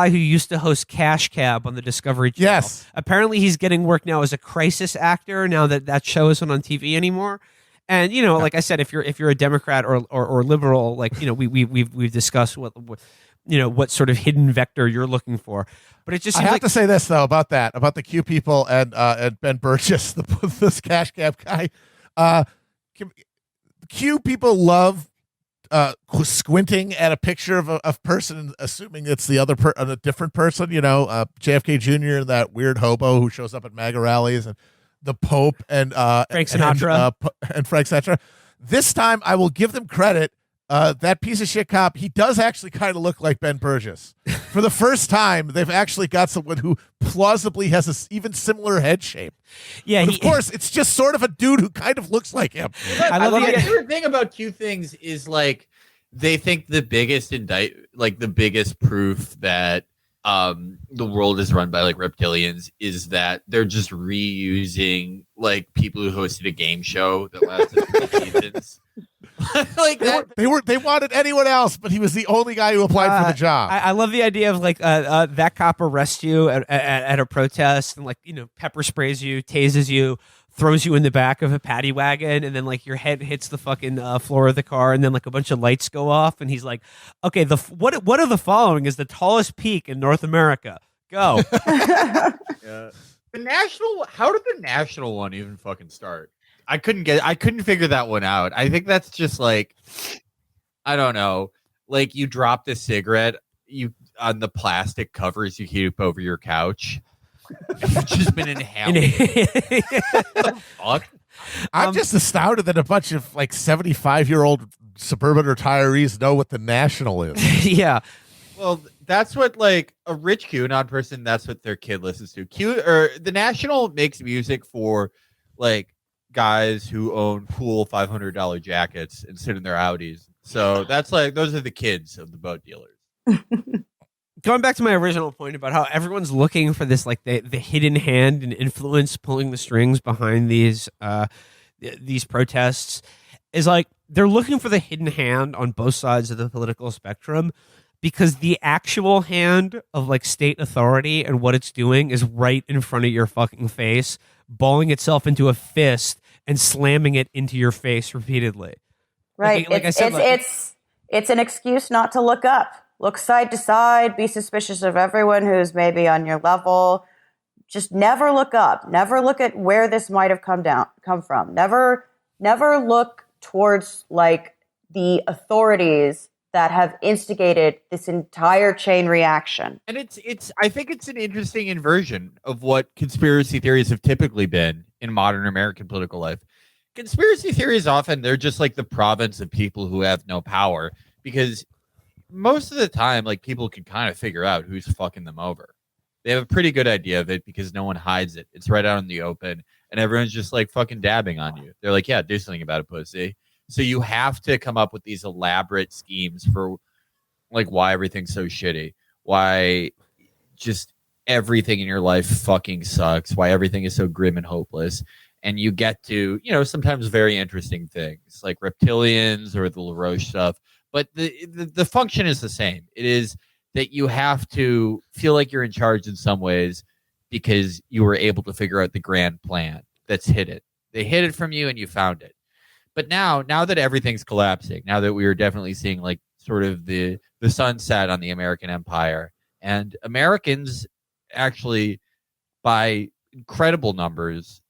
who used to host Cash Cab on the Discovery Channel. Yes. Apparently, he's getting work now as a crisis actor. Now that show isn't on TV anymore. And like I said, if you're a Democrat or liberal, we've discussed what sort of hidden vector you're looking for. But it just I have to say this though about the Q people and Ben Burgess, this Cash Cab guy. Q people love squinting at a picture of a person, assuming it's the other a different person. JFK Jr., that weird hobo who shows up at MAGA rallies, and the Pope and Frank Sinatra and Frank Sinatra. This time, I will give them credit. That piece of shit cop, he does actually kind of look like Ben Burgess. For the first time, they've actually got someone who plausibly has an even similar head shape. Yeah, of course, it's just sort of a dude who kind of looks like him. I love the favorite thing about Q things is like they think the biggest the biggest proof that the world is run by like reptilians is that they're just reusing like people who hosted a game show that lasted 3 seasons. Like they wanted anyone else, but he was the only guy who applied for the job. I love the idea of like that cop arrests you at a protest and pepper sprays you, tases you, throws you in the back of a paddy wagon, and then like your head hits the fucking floor of the car, and then like a bunch of lights go off, and he's like, "Okay, what are the following is the tallest peak in North America? Go." Yeah. How did the National one even fucking start? I couldn't figure that one out. I think that's just like, I don't know. Like you drop the cigarette on the plastic covers you keep over your couch. You've just been inhaling. Fuck. I'm just astounded that a bunch of like 75-year-old suburban retirees know what the National is. Yeah. Well, that's what like a rich QAnon person. That's what their kid listens to. The National makes music for like guys who own cool $500 jackets and sit in their Audis. So that's like those are the kids of the boat dealers. Going back to my original point about how everyone's looking for this like the hidden hand and influence pulling the strings behind these protests is like they're looking for the hidden hand on both sides of the political spectrum, because the actual hand of like state authority and what it's doing is right in front of your fucking face, balling itself into a fist and slamming it into your face repeatedly. Right. It's an excuse not to look up. Look side to side, be suspicious of everyone who's maybe on your level. Just never look up. Never look at where this might have come from. Never look towards like the authorities that have instigated this entire chain reaction. And I think it's an interesting inversion of what conspiracy theories have typically been in modern American political life. Conspiracy theories often, they're just like the province of people who have no power, because most of the time, like people can kind of figure out who's fucking them over. They have a pretty good idea of it because no one hides it. It's right out in the open, and everyone's just like fucking dabbing on you. They're like, yeah, do something about it, pussy. So you have to come up with these elaborate schemes for like why everything's so shitty, why just everything in your life fucking sucks, why everything is so grim and hopeless. And you get to, sometimes very interesting things like reptilians or the LaRoche stuff. But the function is the same. It is that you have to feel like you're in charge in some ways because you were able to figure out the grand plan that's hidden. They hid it from you and you found it. But now that everything's collapsing, now that we are definitely seeing like sort of the sunset on the American empire, and Americans actually by incredible numbers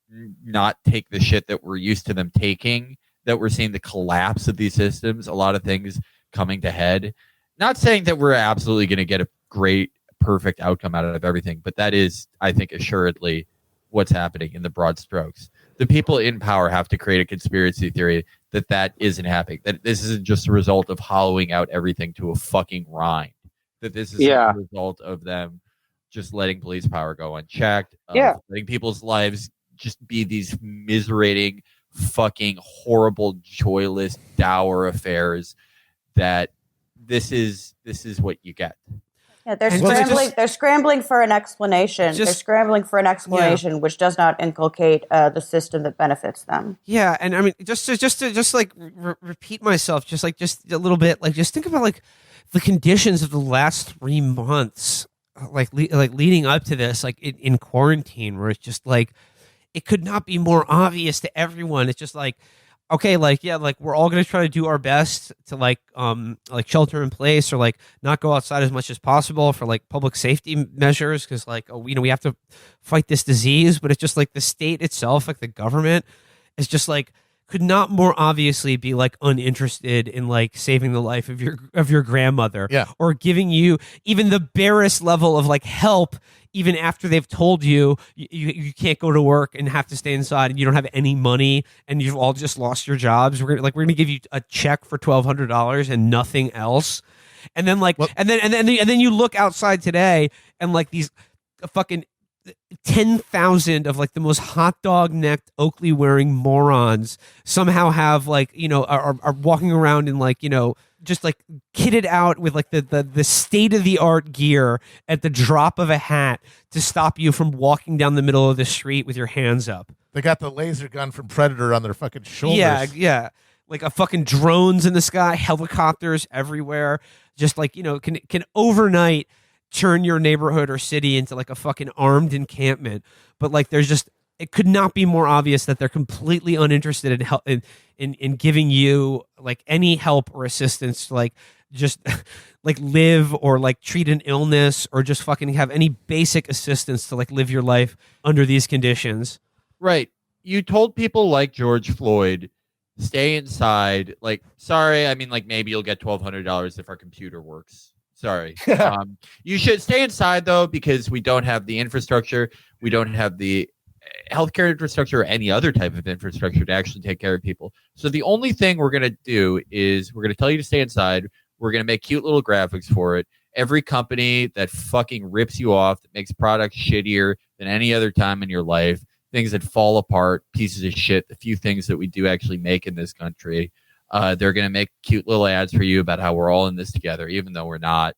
not take the shit that we're used to them taking, that we're seeing the collapse of these systems, a lot of things coming to head. Not saying that we're absolutely going to get a great, perfect outcome out of everything, but that is, I think, assuredly what's happening in the broad strokes. The people in power have to create a conspiracy theory that isn't happening. That this isn't just a result of hollowing out everything to a fucking rind. That this is a result of them just letting police power go unchecked. Letting people's lives just be these miserating, fucking horrible, joyless, dour affairs. That this is what you get. Yeah, they're scrambling for an explanation. They're scrambling for an explanation which does not inculcate the system that benefits them. Yeah, and I mean, just to like repeat myself, just a little bit, like just think about like the conditions of the last 3 months, like leading up to this, like in quarantine, where it's just like it could not be more obvious to everyone. It's just like, okay, like, yeah, like we're all going to try to do our best to like shelter in place or like not go outside as much as possible for like public safety measures. Cause like, we have to fight this disease, but it's just like the state itself, like the government is just like, could not more obviously be like uninterested in like saving the life of your grandmother, or giving you even the barest level of like help, even after they've told you can't go to work and have to stay inside and you don't have any money and you've all just lost your jobs. We're gonna give you a check for $1,200 and nothing else. And then like, and then you look outside today and like these fucking 10,000 of like the most hot dog necked Oakley wearing morons somehow have like, are walking around in like, just like kitted out with like the state of the art gear at the drop of a hat to stop you from walking down the middle of the street with your hands up. They got the laser gun from Predator on their fucking shoulders. Yeah. Like a fucking drones in the sky, helicopters everywhere. Just like, can overnight turn your neighborhood or city into like a fucking armed encampment. But like it could not be more obvious that they're completely uninterested in giving you like any help or assistance to like just like live or like treat an illness or just fucking have any basic assistance to like live your life under these conditions. Right. You told people like George Floyd, stay inside. Like, sorry, I mean, like maybe you'll get $1,200 if our computer works. Sorry. You should stay inside, though, because we don't have the infrastructure. We don't have the healthcare infrastructure or any other type of infrastructure to actually take care of people. So the only thing we're going to do is we're going to tell you to stay inside. We're going to make cute little graphics for it. Every company that fucking rips you off, that makes products shittier than any other time in your life, things that fall apart, pieces of shit, the few things that we do actually make in this country, they're going to make cute little ads for you about how we're all in this together, even though we're not.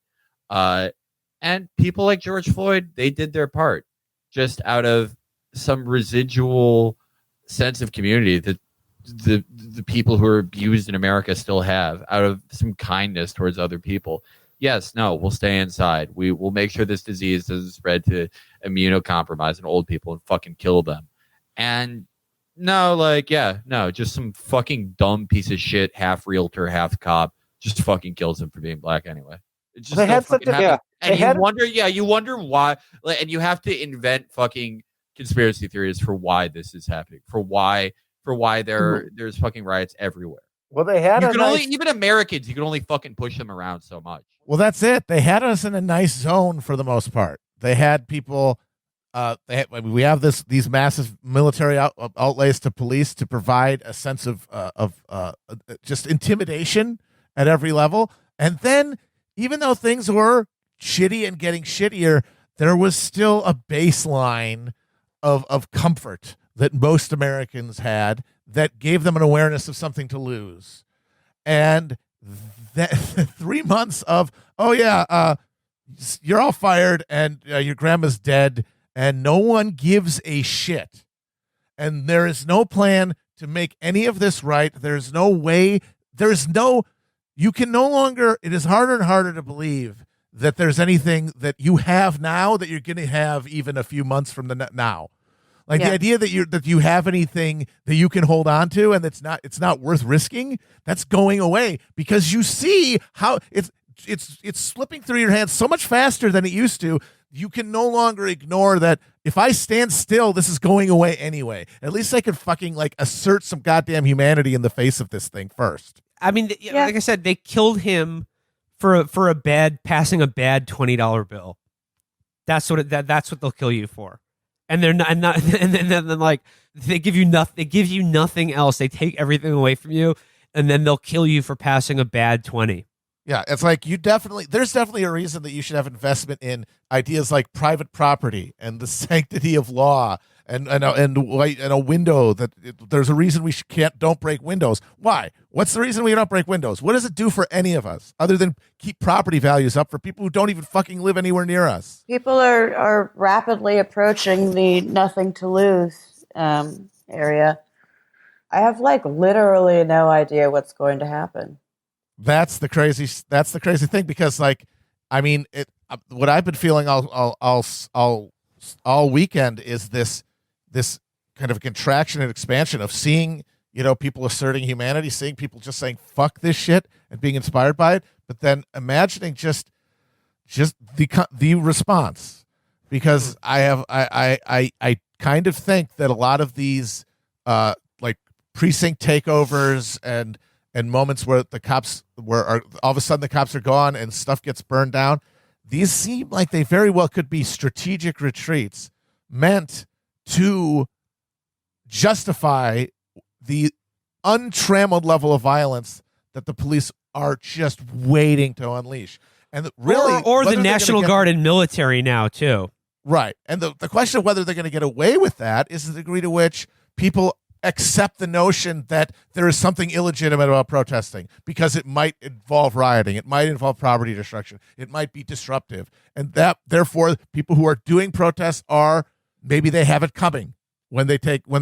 And people like George Floyd, they did their part just out of some residual sense of community that the people who are abused in America still have, out of some kindness towards other people. Yes, no, we'll stay inside. We will make sure this disease doesn't spread to immunocompromised and old people and fucking kill them. And just some fucking dumb piece of shit, half realtor, half cop, just fucking kills him for being black anyway. It's just they had such a, and you wonder why, and you have to invent fucking conspiracy theories for why this is happening, for why there's fucking riots everywhere. Well, they had even Americans, you can only fucking push them around so much. Well, that's it. They had us in a nice zone for the most part. They had people. We have these massive military outlays to police to provide a sense of just intimidation at every level. And then, even though things were shitty and getting shittier, there was still a baseline of comfort that most Americans had that gave them an awareness of something to lose. And that 3 months of, you're all fired and your grandma's dead and no one gives a shit. And there is no plan to make any of this right. There's no way. You can no longer, it is harder and harder to believe that there's anything that you have now that you're going to have even a few months from now. Like the idea that you have anything that you can hold on to and it's not worth risking, that's going away because you see how it's slipping through your hands so much faster than it used to. You can no longer ignore that if I stand still, this is going away anyway. At least I could fucking like assert some goddamn humanity in the face of this thing first. I mean, like I said, they killed him for passing a bad $20 bill. That's what they'll kill you for. and they're not, and, not, and then like they give you nothing. They give you nothing else. They take everything away from you, and then they'll kill you for passing a bad 20. Yeah, it's like there's definitely a reason that you should have investment in ideas like private property and the sanctity of law and a window there's a reason we don't break windows. Why? What's the reason we don't break windows? What does it do for any of us other than keep property values up for people who don't even fucking live anywhere near us? People are rapidly approaching the nothing to lose area. I have like literally no idea what's going to happen. That's the crazy thing, because like, I mean, what I've been feeling all weekend is this kind of contraction and expansion of seeing, people asserting humanity, seeing people just saying fuck this shit and being inspired by it, but then imagining just the response, because I kind of think that a lot of these like precinct takeovers and moments where the cops all of a sudden the cops are gone and stuff gets burned down, these seem like they very well could be strategic retreats meant to justify the untrammeled level of violence that the police are just waiting to unleash. And really, or the National Guard and military now too. Right. And the question of whether they're going to get away with that is the degree to which people accept the notion that there is something illegitimate about protesting because it might involve rioting, it might involve property destruction, it might be disruptive, and that therefore people who are doing protests maybe they have it coming when they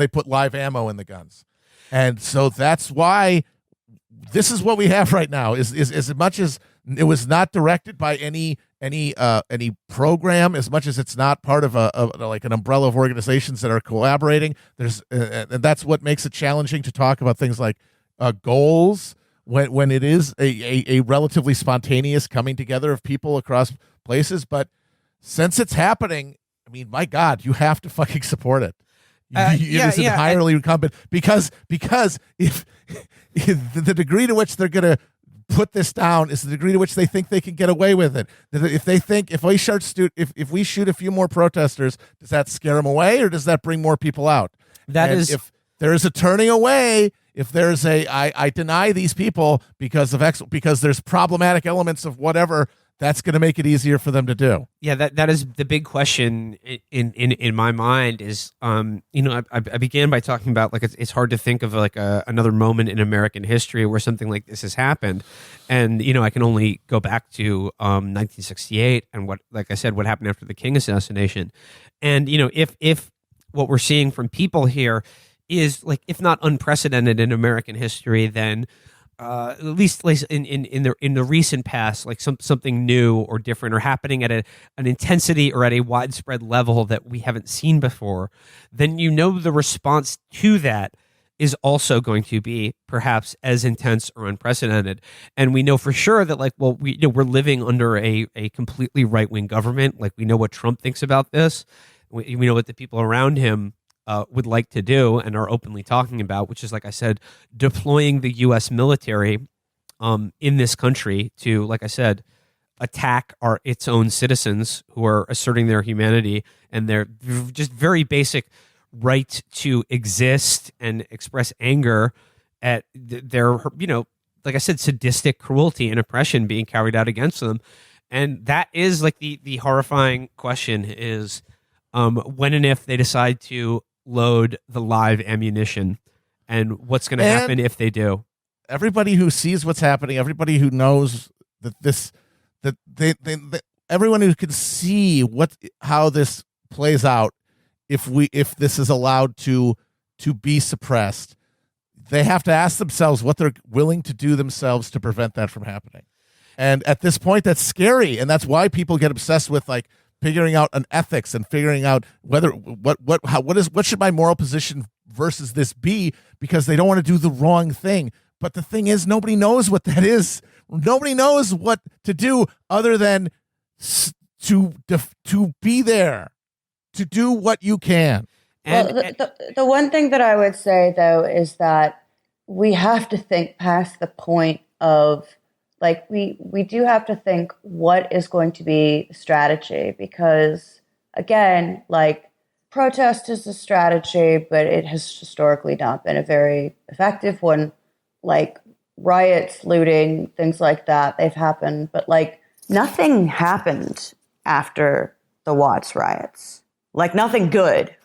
put live ammo in the guns. And so that's why this is what we have right now, is as much as it was not directed by any program, as much as it's not part of like an umbrella of organizations that are collaborating. And that's what makes it challenging to talk about things like goals when it is a relatively spontaneous coming together of people across places. But since it's happening, I mean, my God, you have to fucking support it. It is entirely incumbent, because if the degree to which they're going to put this down is the degree to which they think they can get away with it. If they think if we shoot a few more protesters, does that scare them away or does that bring more people out? If there is a turning away, if there's I deny these people because there's problematic elements of whatever, that's going to make it easier for them to do. Yeah, that is the big question in my mind. Is I began by talking about like it's hard to think of like another moment in American history where something like this has happened, and I can only go back to 1968 and what happened after the King assassination, and if what we're seeing from people here is like if not unprecedented in American history, then at least in the recent past, like something new or different or happening at an intensity or at a widespread level that we haven't seen before, then the response to that is also going to be perhaps as intense or unprecedented. And we know for sure that we're living under a completely right-wing government. Like we know what Trump thinks about this. We know what the people around him would like to do and are openly talking about, which is, like I said, deploying the U.S. military in this country to, like I said, attack its own citizens who are asserting their humanity and their just very basic right to exist and express anger at their, like I said, sadistic cruelty and oppression being carried out against them. And that is like the horrifying question is when and if they decide to load the live ammunition, and what's going to happen if they do. Everybody who sees what's happening, everybody who knows everyone who can see how this plays out, if this is allowed to be suppressed, they have to ask themselves what they're willing to do themselves to prevent that from happening. And at this point, that's scary, and that's why people get obsessed with like figuring out an ethics and figuring out what should my moral position versus this be, because they don't want to do the wrong thing. But the thing is, nobody knows what that is. Nobody knows what to do other than to be there, to do what you can. The one thing that I would say, though, is that we have to think past the point of, like, we do have to think what is going to be the strategy, because, again, like, protest is a strategy, but it has historically not been a very effective one. Like riots, looting, things like that, they've happened, but like nothing happened after the Watts riots. Like nothing good.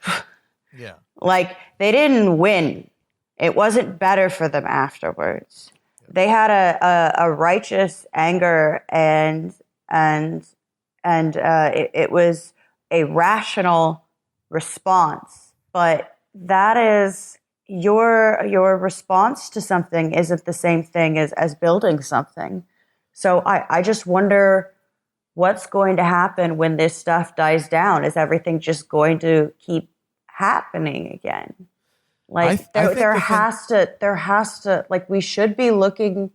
Yeah. Like they didn't win. It wasn't better for them afterwards. They had a righteous anger it was a rational response. But that is your response to something isn't the same thing as building something. So I just wonder what's going to happen when this stuff dies down. Is everything just going to keep happening again? Like there has to like we should be looking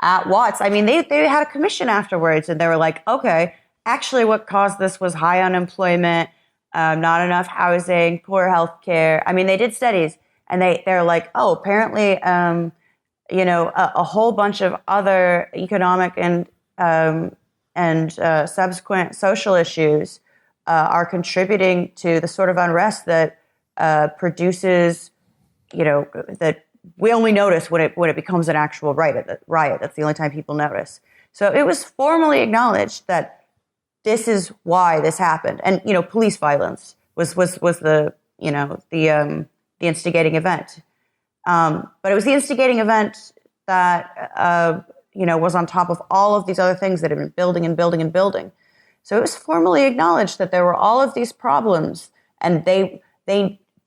at Watts. I mean, they had a commission afterwards, and they were like, okay, actually, what caused this was high unemployment, not enough housing, poor health care. I mean, they did studies, and they're like, oh, apparently, a whole bunch of other economic and subsequent social issues are contributing to the sort of unrest that produces, that we only notice when it becomes an actual riot. That's the only time people notice. So it was formally acknowledged that this is why this happened, and police violence was the instigating event. But it was the instigating event that was on top of all of these other things that had been building and building and building. So it was formally acknowledged that there were all of these problems, and they're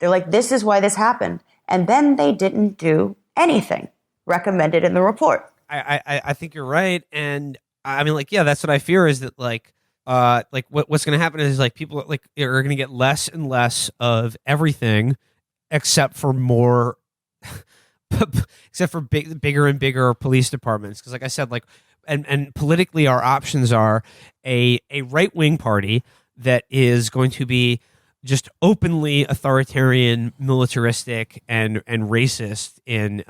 like, this is why this happened. And then they didn't do anything recommended in the report. I think you're right, and I mean, like, yeah, that's what I fear is that what's going to happen is like people are going to get less and less of everything, except for more, bigger and bigger police departments. Because, like I said, and politically, our options are a right wing party that is going to be just openly authoritarian, militaristic, and racist in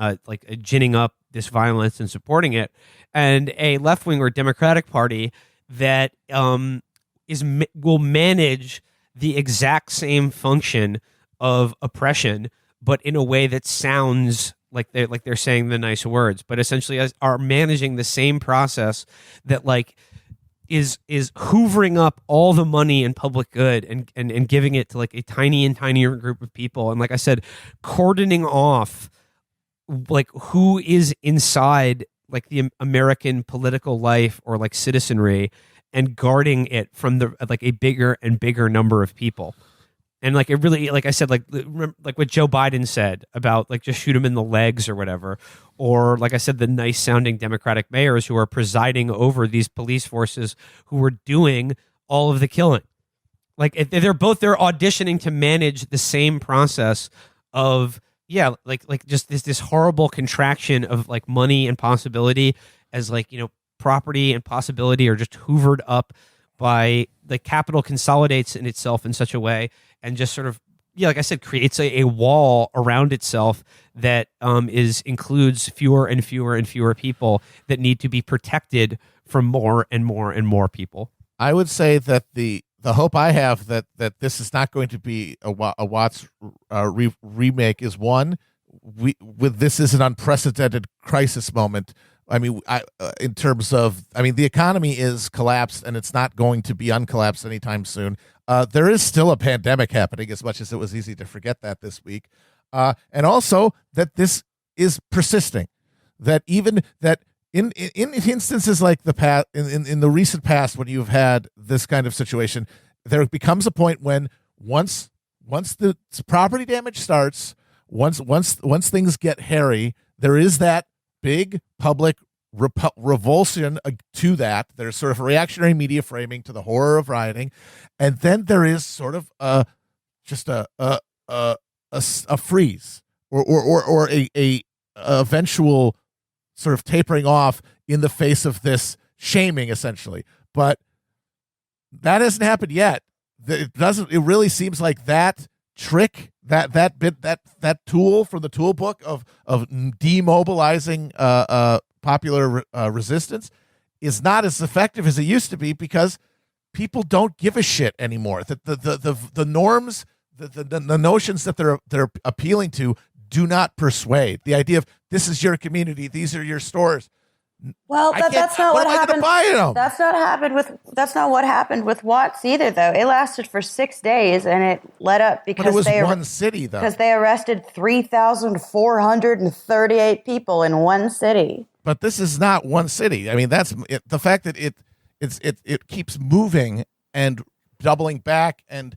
ginning up this violence and supporting it, and a left wing or Democratic Party that will manage the exact same function of oppression, but in a way that sounds like they're saying the nice words, but essentially are managing the same process that is hoovering up all the money in public good and giving it to like a tiny and tinier group of people. And like I said, cordoning off like who is inside like the American political life or like citizenry and guarding it from the like a bigger and bigger number of people. And like it really, like I said, like what Joe Biden said about like just shoot him in the legs or whatever, or like I said, the nice sounding Democratic mayors who are presiding over these police forces who are doing all of the killing. Like they're auditioning to manage the same process of like just this horrible contraction of like money and possibility as property and possibility are just hoovered up by the capital consolidates in itself in such a way and just sort of, like I said, creates a wall around itself that includes fewer and fewer and fewer people that need to be protected from more and more and more people. I would say that the hope I have that this is not going to be a Watts remake is one. This is an unprecedented crisis moment. I mean, in terms of, the economy is collapsed and it's not going to be uncollapsed anytime soon. There is still a pandemic happening, as much as it was easy to forget that this week. And also that this is persisting. That even that in instances like the past, in the recent past, when you've had this kind of situation, there becomes a point when once the property damage starts, once things get hairy, there is that big public revulsion to that. There's sort of a reactionary media framing to the horror of rioting, and then there is sort of a freeze or a eventual sort of tapering off in the face of this shaming, essentially. But that hasn't happened yet. It doesn't. It really seems like that trick, that tool from the toolbook of demobilizing popular resistance is not as effective as it used to be, because people don't give a shit anymore. The norms the notions that they're appealing to do not persuade. The idea of this is your community, these are your stores. Well, that's not what happened. That's not what happened with Watts either, though. It lasted for 6 days, and it let up because it was one city, though. Because they arrested 3,438 people in one city. But this is not one city. I mean, that's the fact that it keeps moving and doubling back and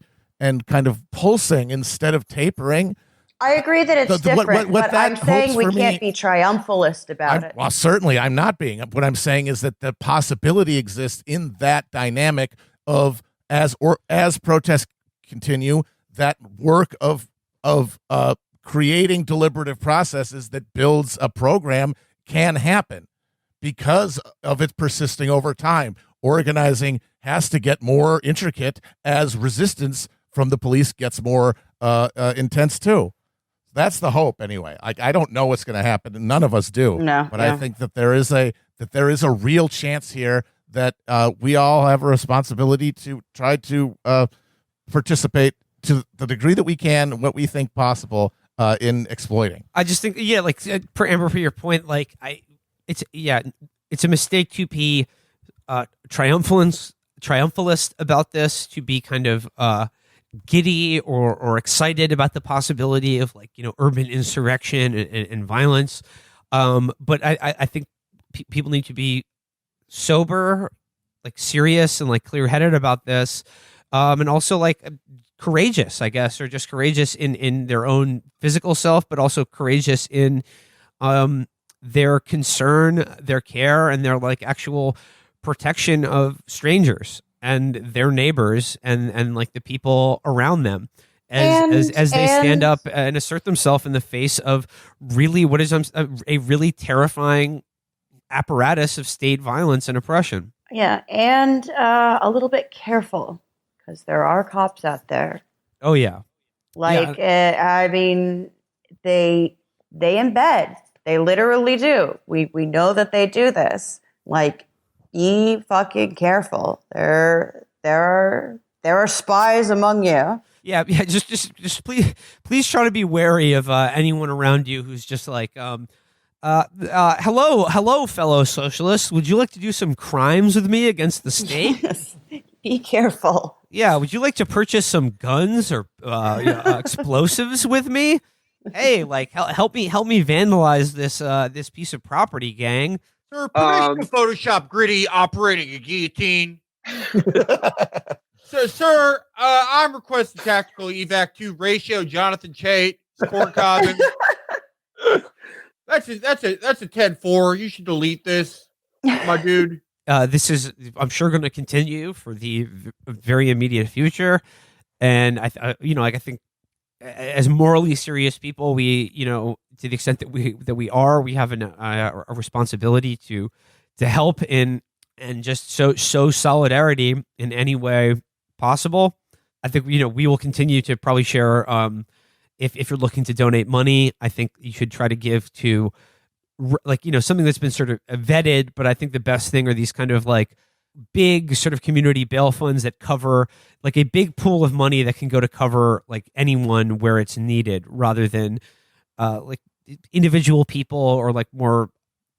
kind of pulsing instead of tapering. I agree that it's different, but I'm saying we can't be triumphalist about it. Well, certainly I'm not being. What I'm saying is that the possibility exists in that dynamic of as protests continue, that work of creating deliberative processes that builds a program can happen because of it persisting over time. Organizing has to get more intricate as resistance from the police gets more intense too. That's the hope, anyway. I don't know what's going to happen, and none of us do. No, but I think that there is a real chance here that we all have a responsibility to try to participate to the degree that we can, what we think possible in exploiting. I just think, like for Amber, for your point, like it's a mistake to be triumphalist about this, to be kind of giddy or excited about the possibility of urban insurrection and violence. But I think people need to be sober, serious and clear-headed about this. And also courageous, I guess, or just courageous in their own physical self, but also courageous in their concern, their care, and their actual protection of strangers and their neighbors and the people around them as they stand up and assert themselves in the face of really what is a really terrifying apparatus of state violence and oppression. Yeah, and a little bit careful because there are cops out there. Oh yeah, I mean, they embed. They literally do. We know that they do this. Be fucking careful. There are spies among you. Yeah. Just please try to be wary of anyone around you who's just hello, fellow socialists. Would you like to do some crimes with me against the state? Yes. Be careful. Yeah. Would you like to purchase some guns or explosives with me? Hey, help me vandalize this piece of property, gang. Sir, permission to Photoshop Gritty operating a guillotine. Sir, I'm requesting tactical evac 2 ratio. Jonathan Chait, score Coggins. That's a 10-4. You should delete this, my dude. This is, I'm sure, going to continue for the very immediate future, and I think as morally serious people, we, to the extent that we have a responsibility to help and just show solidarity in any way possible. I think we will continue to probably share. If you're looking to donate money, I think you should try to give to something that's been sort of vetted. But I think the best thing are these kind of big sort of community bail funds that cover a big pool of money that can go to cover anyone where it's needed, rather than individual people or more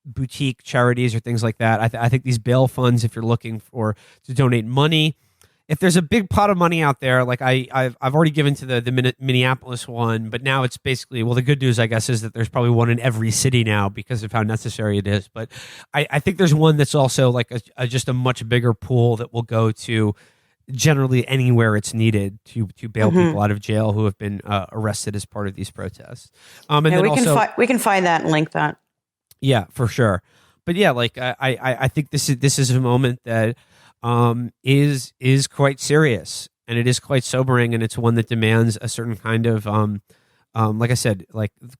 boutique charities or things like that. I think these bail funds, if you're looking to donate money, if there's a big pot of money out there, I've already given to the Minneapolis one, but now it's basically, the good news, I guess, is that there's probably one in every city now because of how necessary it is. But I think there's one that's also just a much bigger pool that will go to generally anywhere it's needed to bail people out of jail who have been arrested as part of these protests. And then we can find that and link that. Yeah, for sure. But yeah, I think this is a moment that is quite serious, and it is quite sobering, and it's one that demands a certain kind of like I said,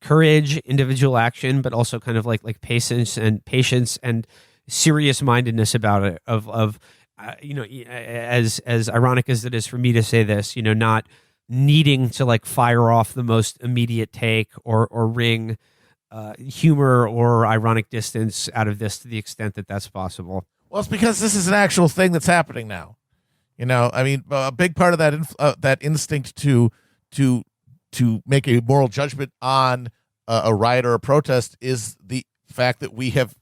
courage, individual action, but also kind of patience and serious mindedness about it. As ironic as it is for me to say this, not needing to fire off the most immediate take or wring humor or ironic distance out of this to the extent that that's possible. Well, it's because this is an actual thing that's happening now. A big part of that instinct to to make a moral judgment on a riot or a protest is the fact that we have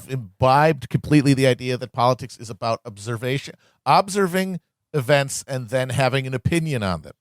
imbibed completely the idea that politics is about observing events and then having an opinion on them.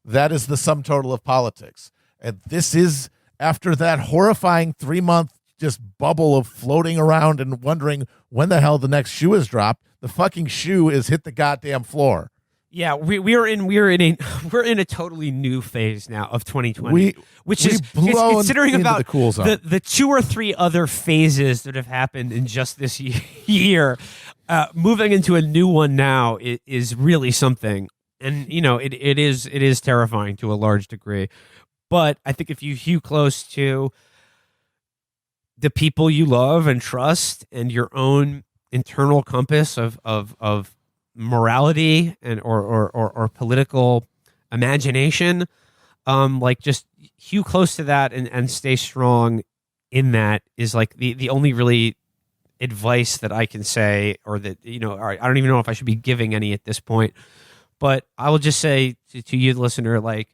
That is the sum total of politics. And this is, after that horrifying 3-month just bubble of floating around and wondering when the hell the next shoe is dropped, the fucking shoe is hit the goddamn floor. Yeah, we're in a totally new phase now of 2020, which is considering about the cool zone. The 2 or 3 other phases that have happened in just this year. Moving into a new one now is really something, and it is terrifying to a large degree. But I think if you hew close to the people you love and trust, and your own internal compass of morality and or political imagination, like just hew close to that and stay strong in that is like the only really advice that I can say, or that I don't even know if I should be giving any at this point, but I will just say to you, the listener, like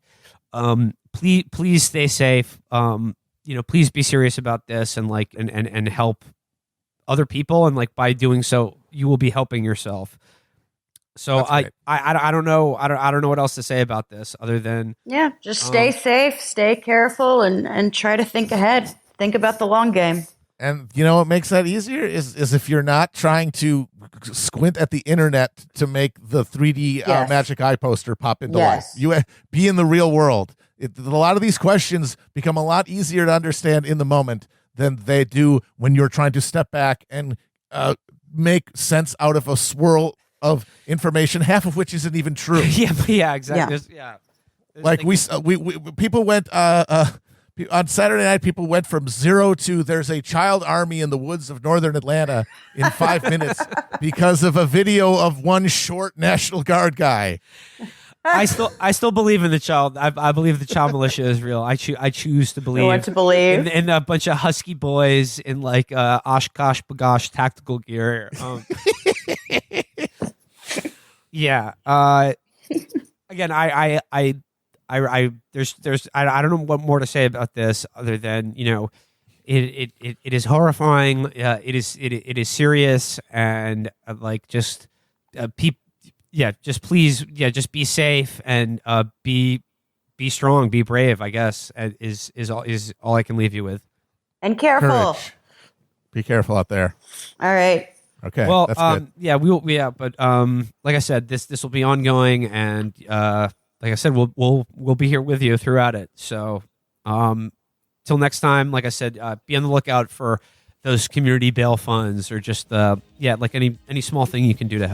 please stay safe. Please be serious about this, and like and help other people, and like by doing so you will be helping yourself. So I don't know what else to say about this other than just stay safe, stay careful, and try to think ahead. Think about the long game. And what makes that easier is if you're not trying to squint at the internet to make the 3D magic eye poster pop into life. You be in the real world. A lot of these questions become a lot easier to understand in the moment than they do when you're trying to step back and make sense out of a swirl of information, half of which isn't even true. yeah, exactly. Like we people went on Saturday night. People went from 0 to there's a child army in the woods of northern Atlanta in 5 minutes because of a video of one short National Guard guy. I still believe in the child. I believe the child militia is real. I choose to believe. You want to believe in a bunch of husky boys in like Oshkosh Bagosh tactical gear. Yeah. Again, I don't know what more to say about this other than it is horrifying. It is serious, and like just people. Yeah, just please, just be safe and be strong, be brave, I guess, is all I can leave you with. And careful. Courage. Be careful out there. All right. Okay. Well, that's good. but like I said, this will be ongoing, and like I said, we'll be here with you throughout it. So, till next time, like I said, be on the lookout for those community bail funds, or just like any small thing you can do to help.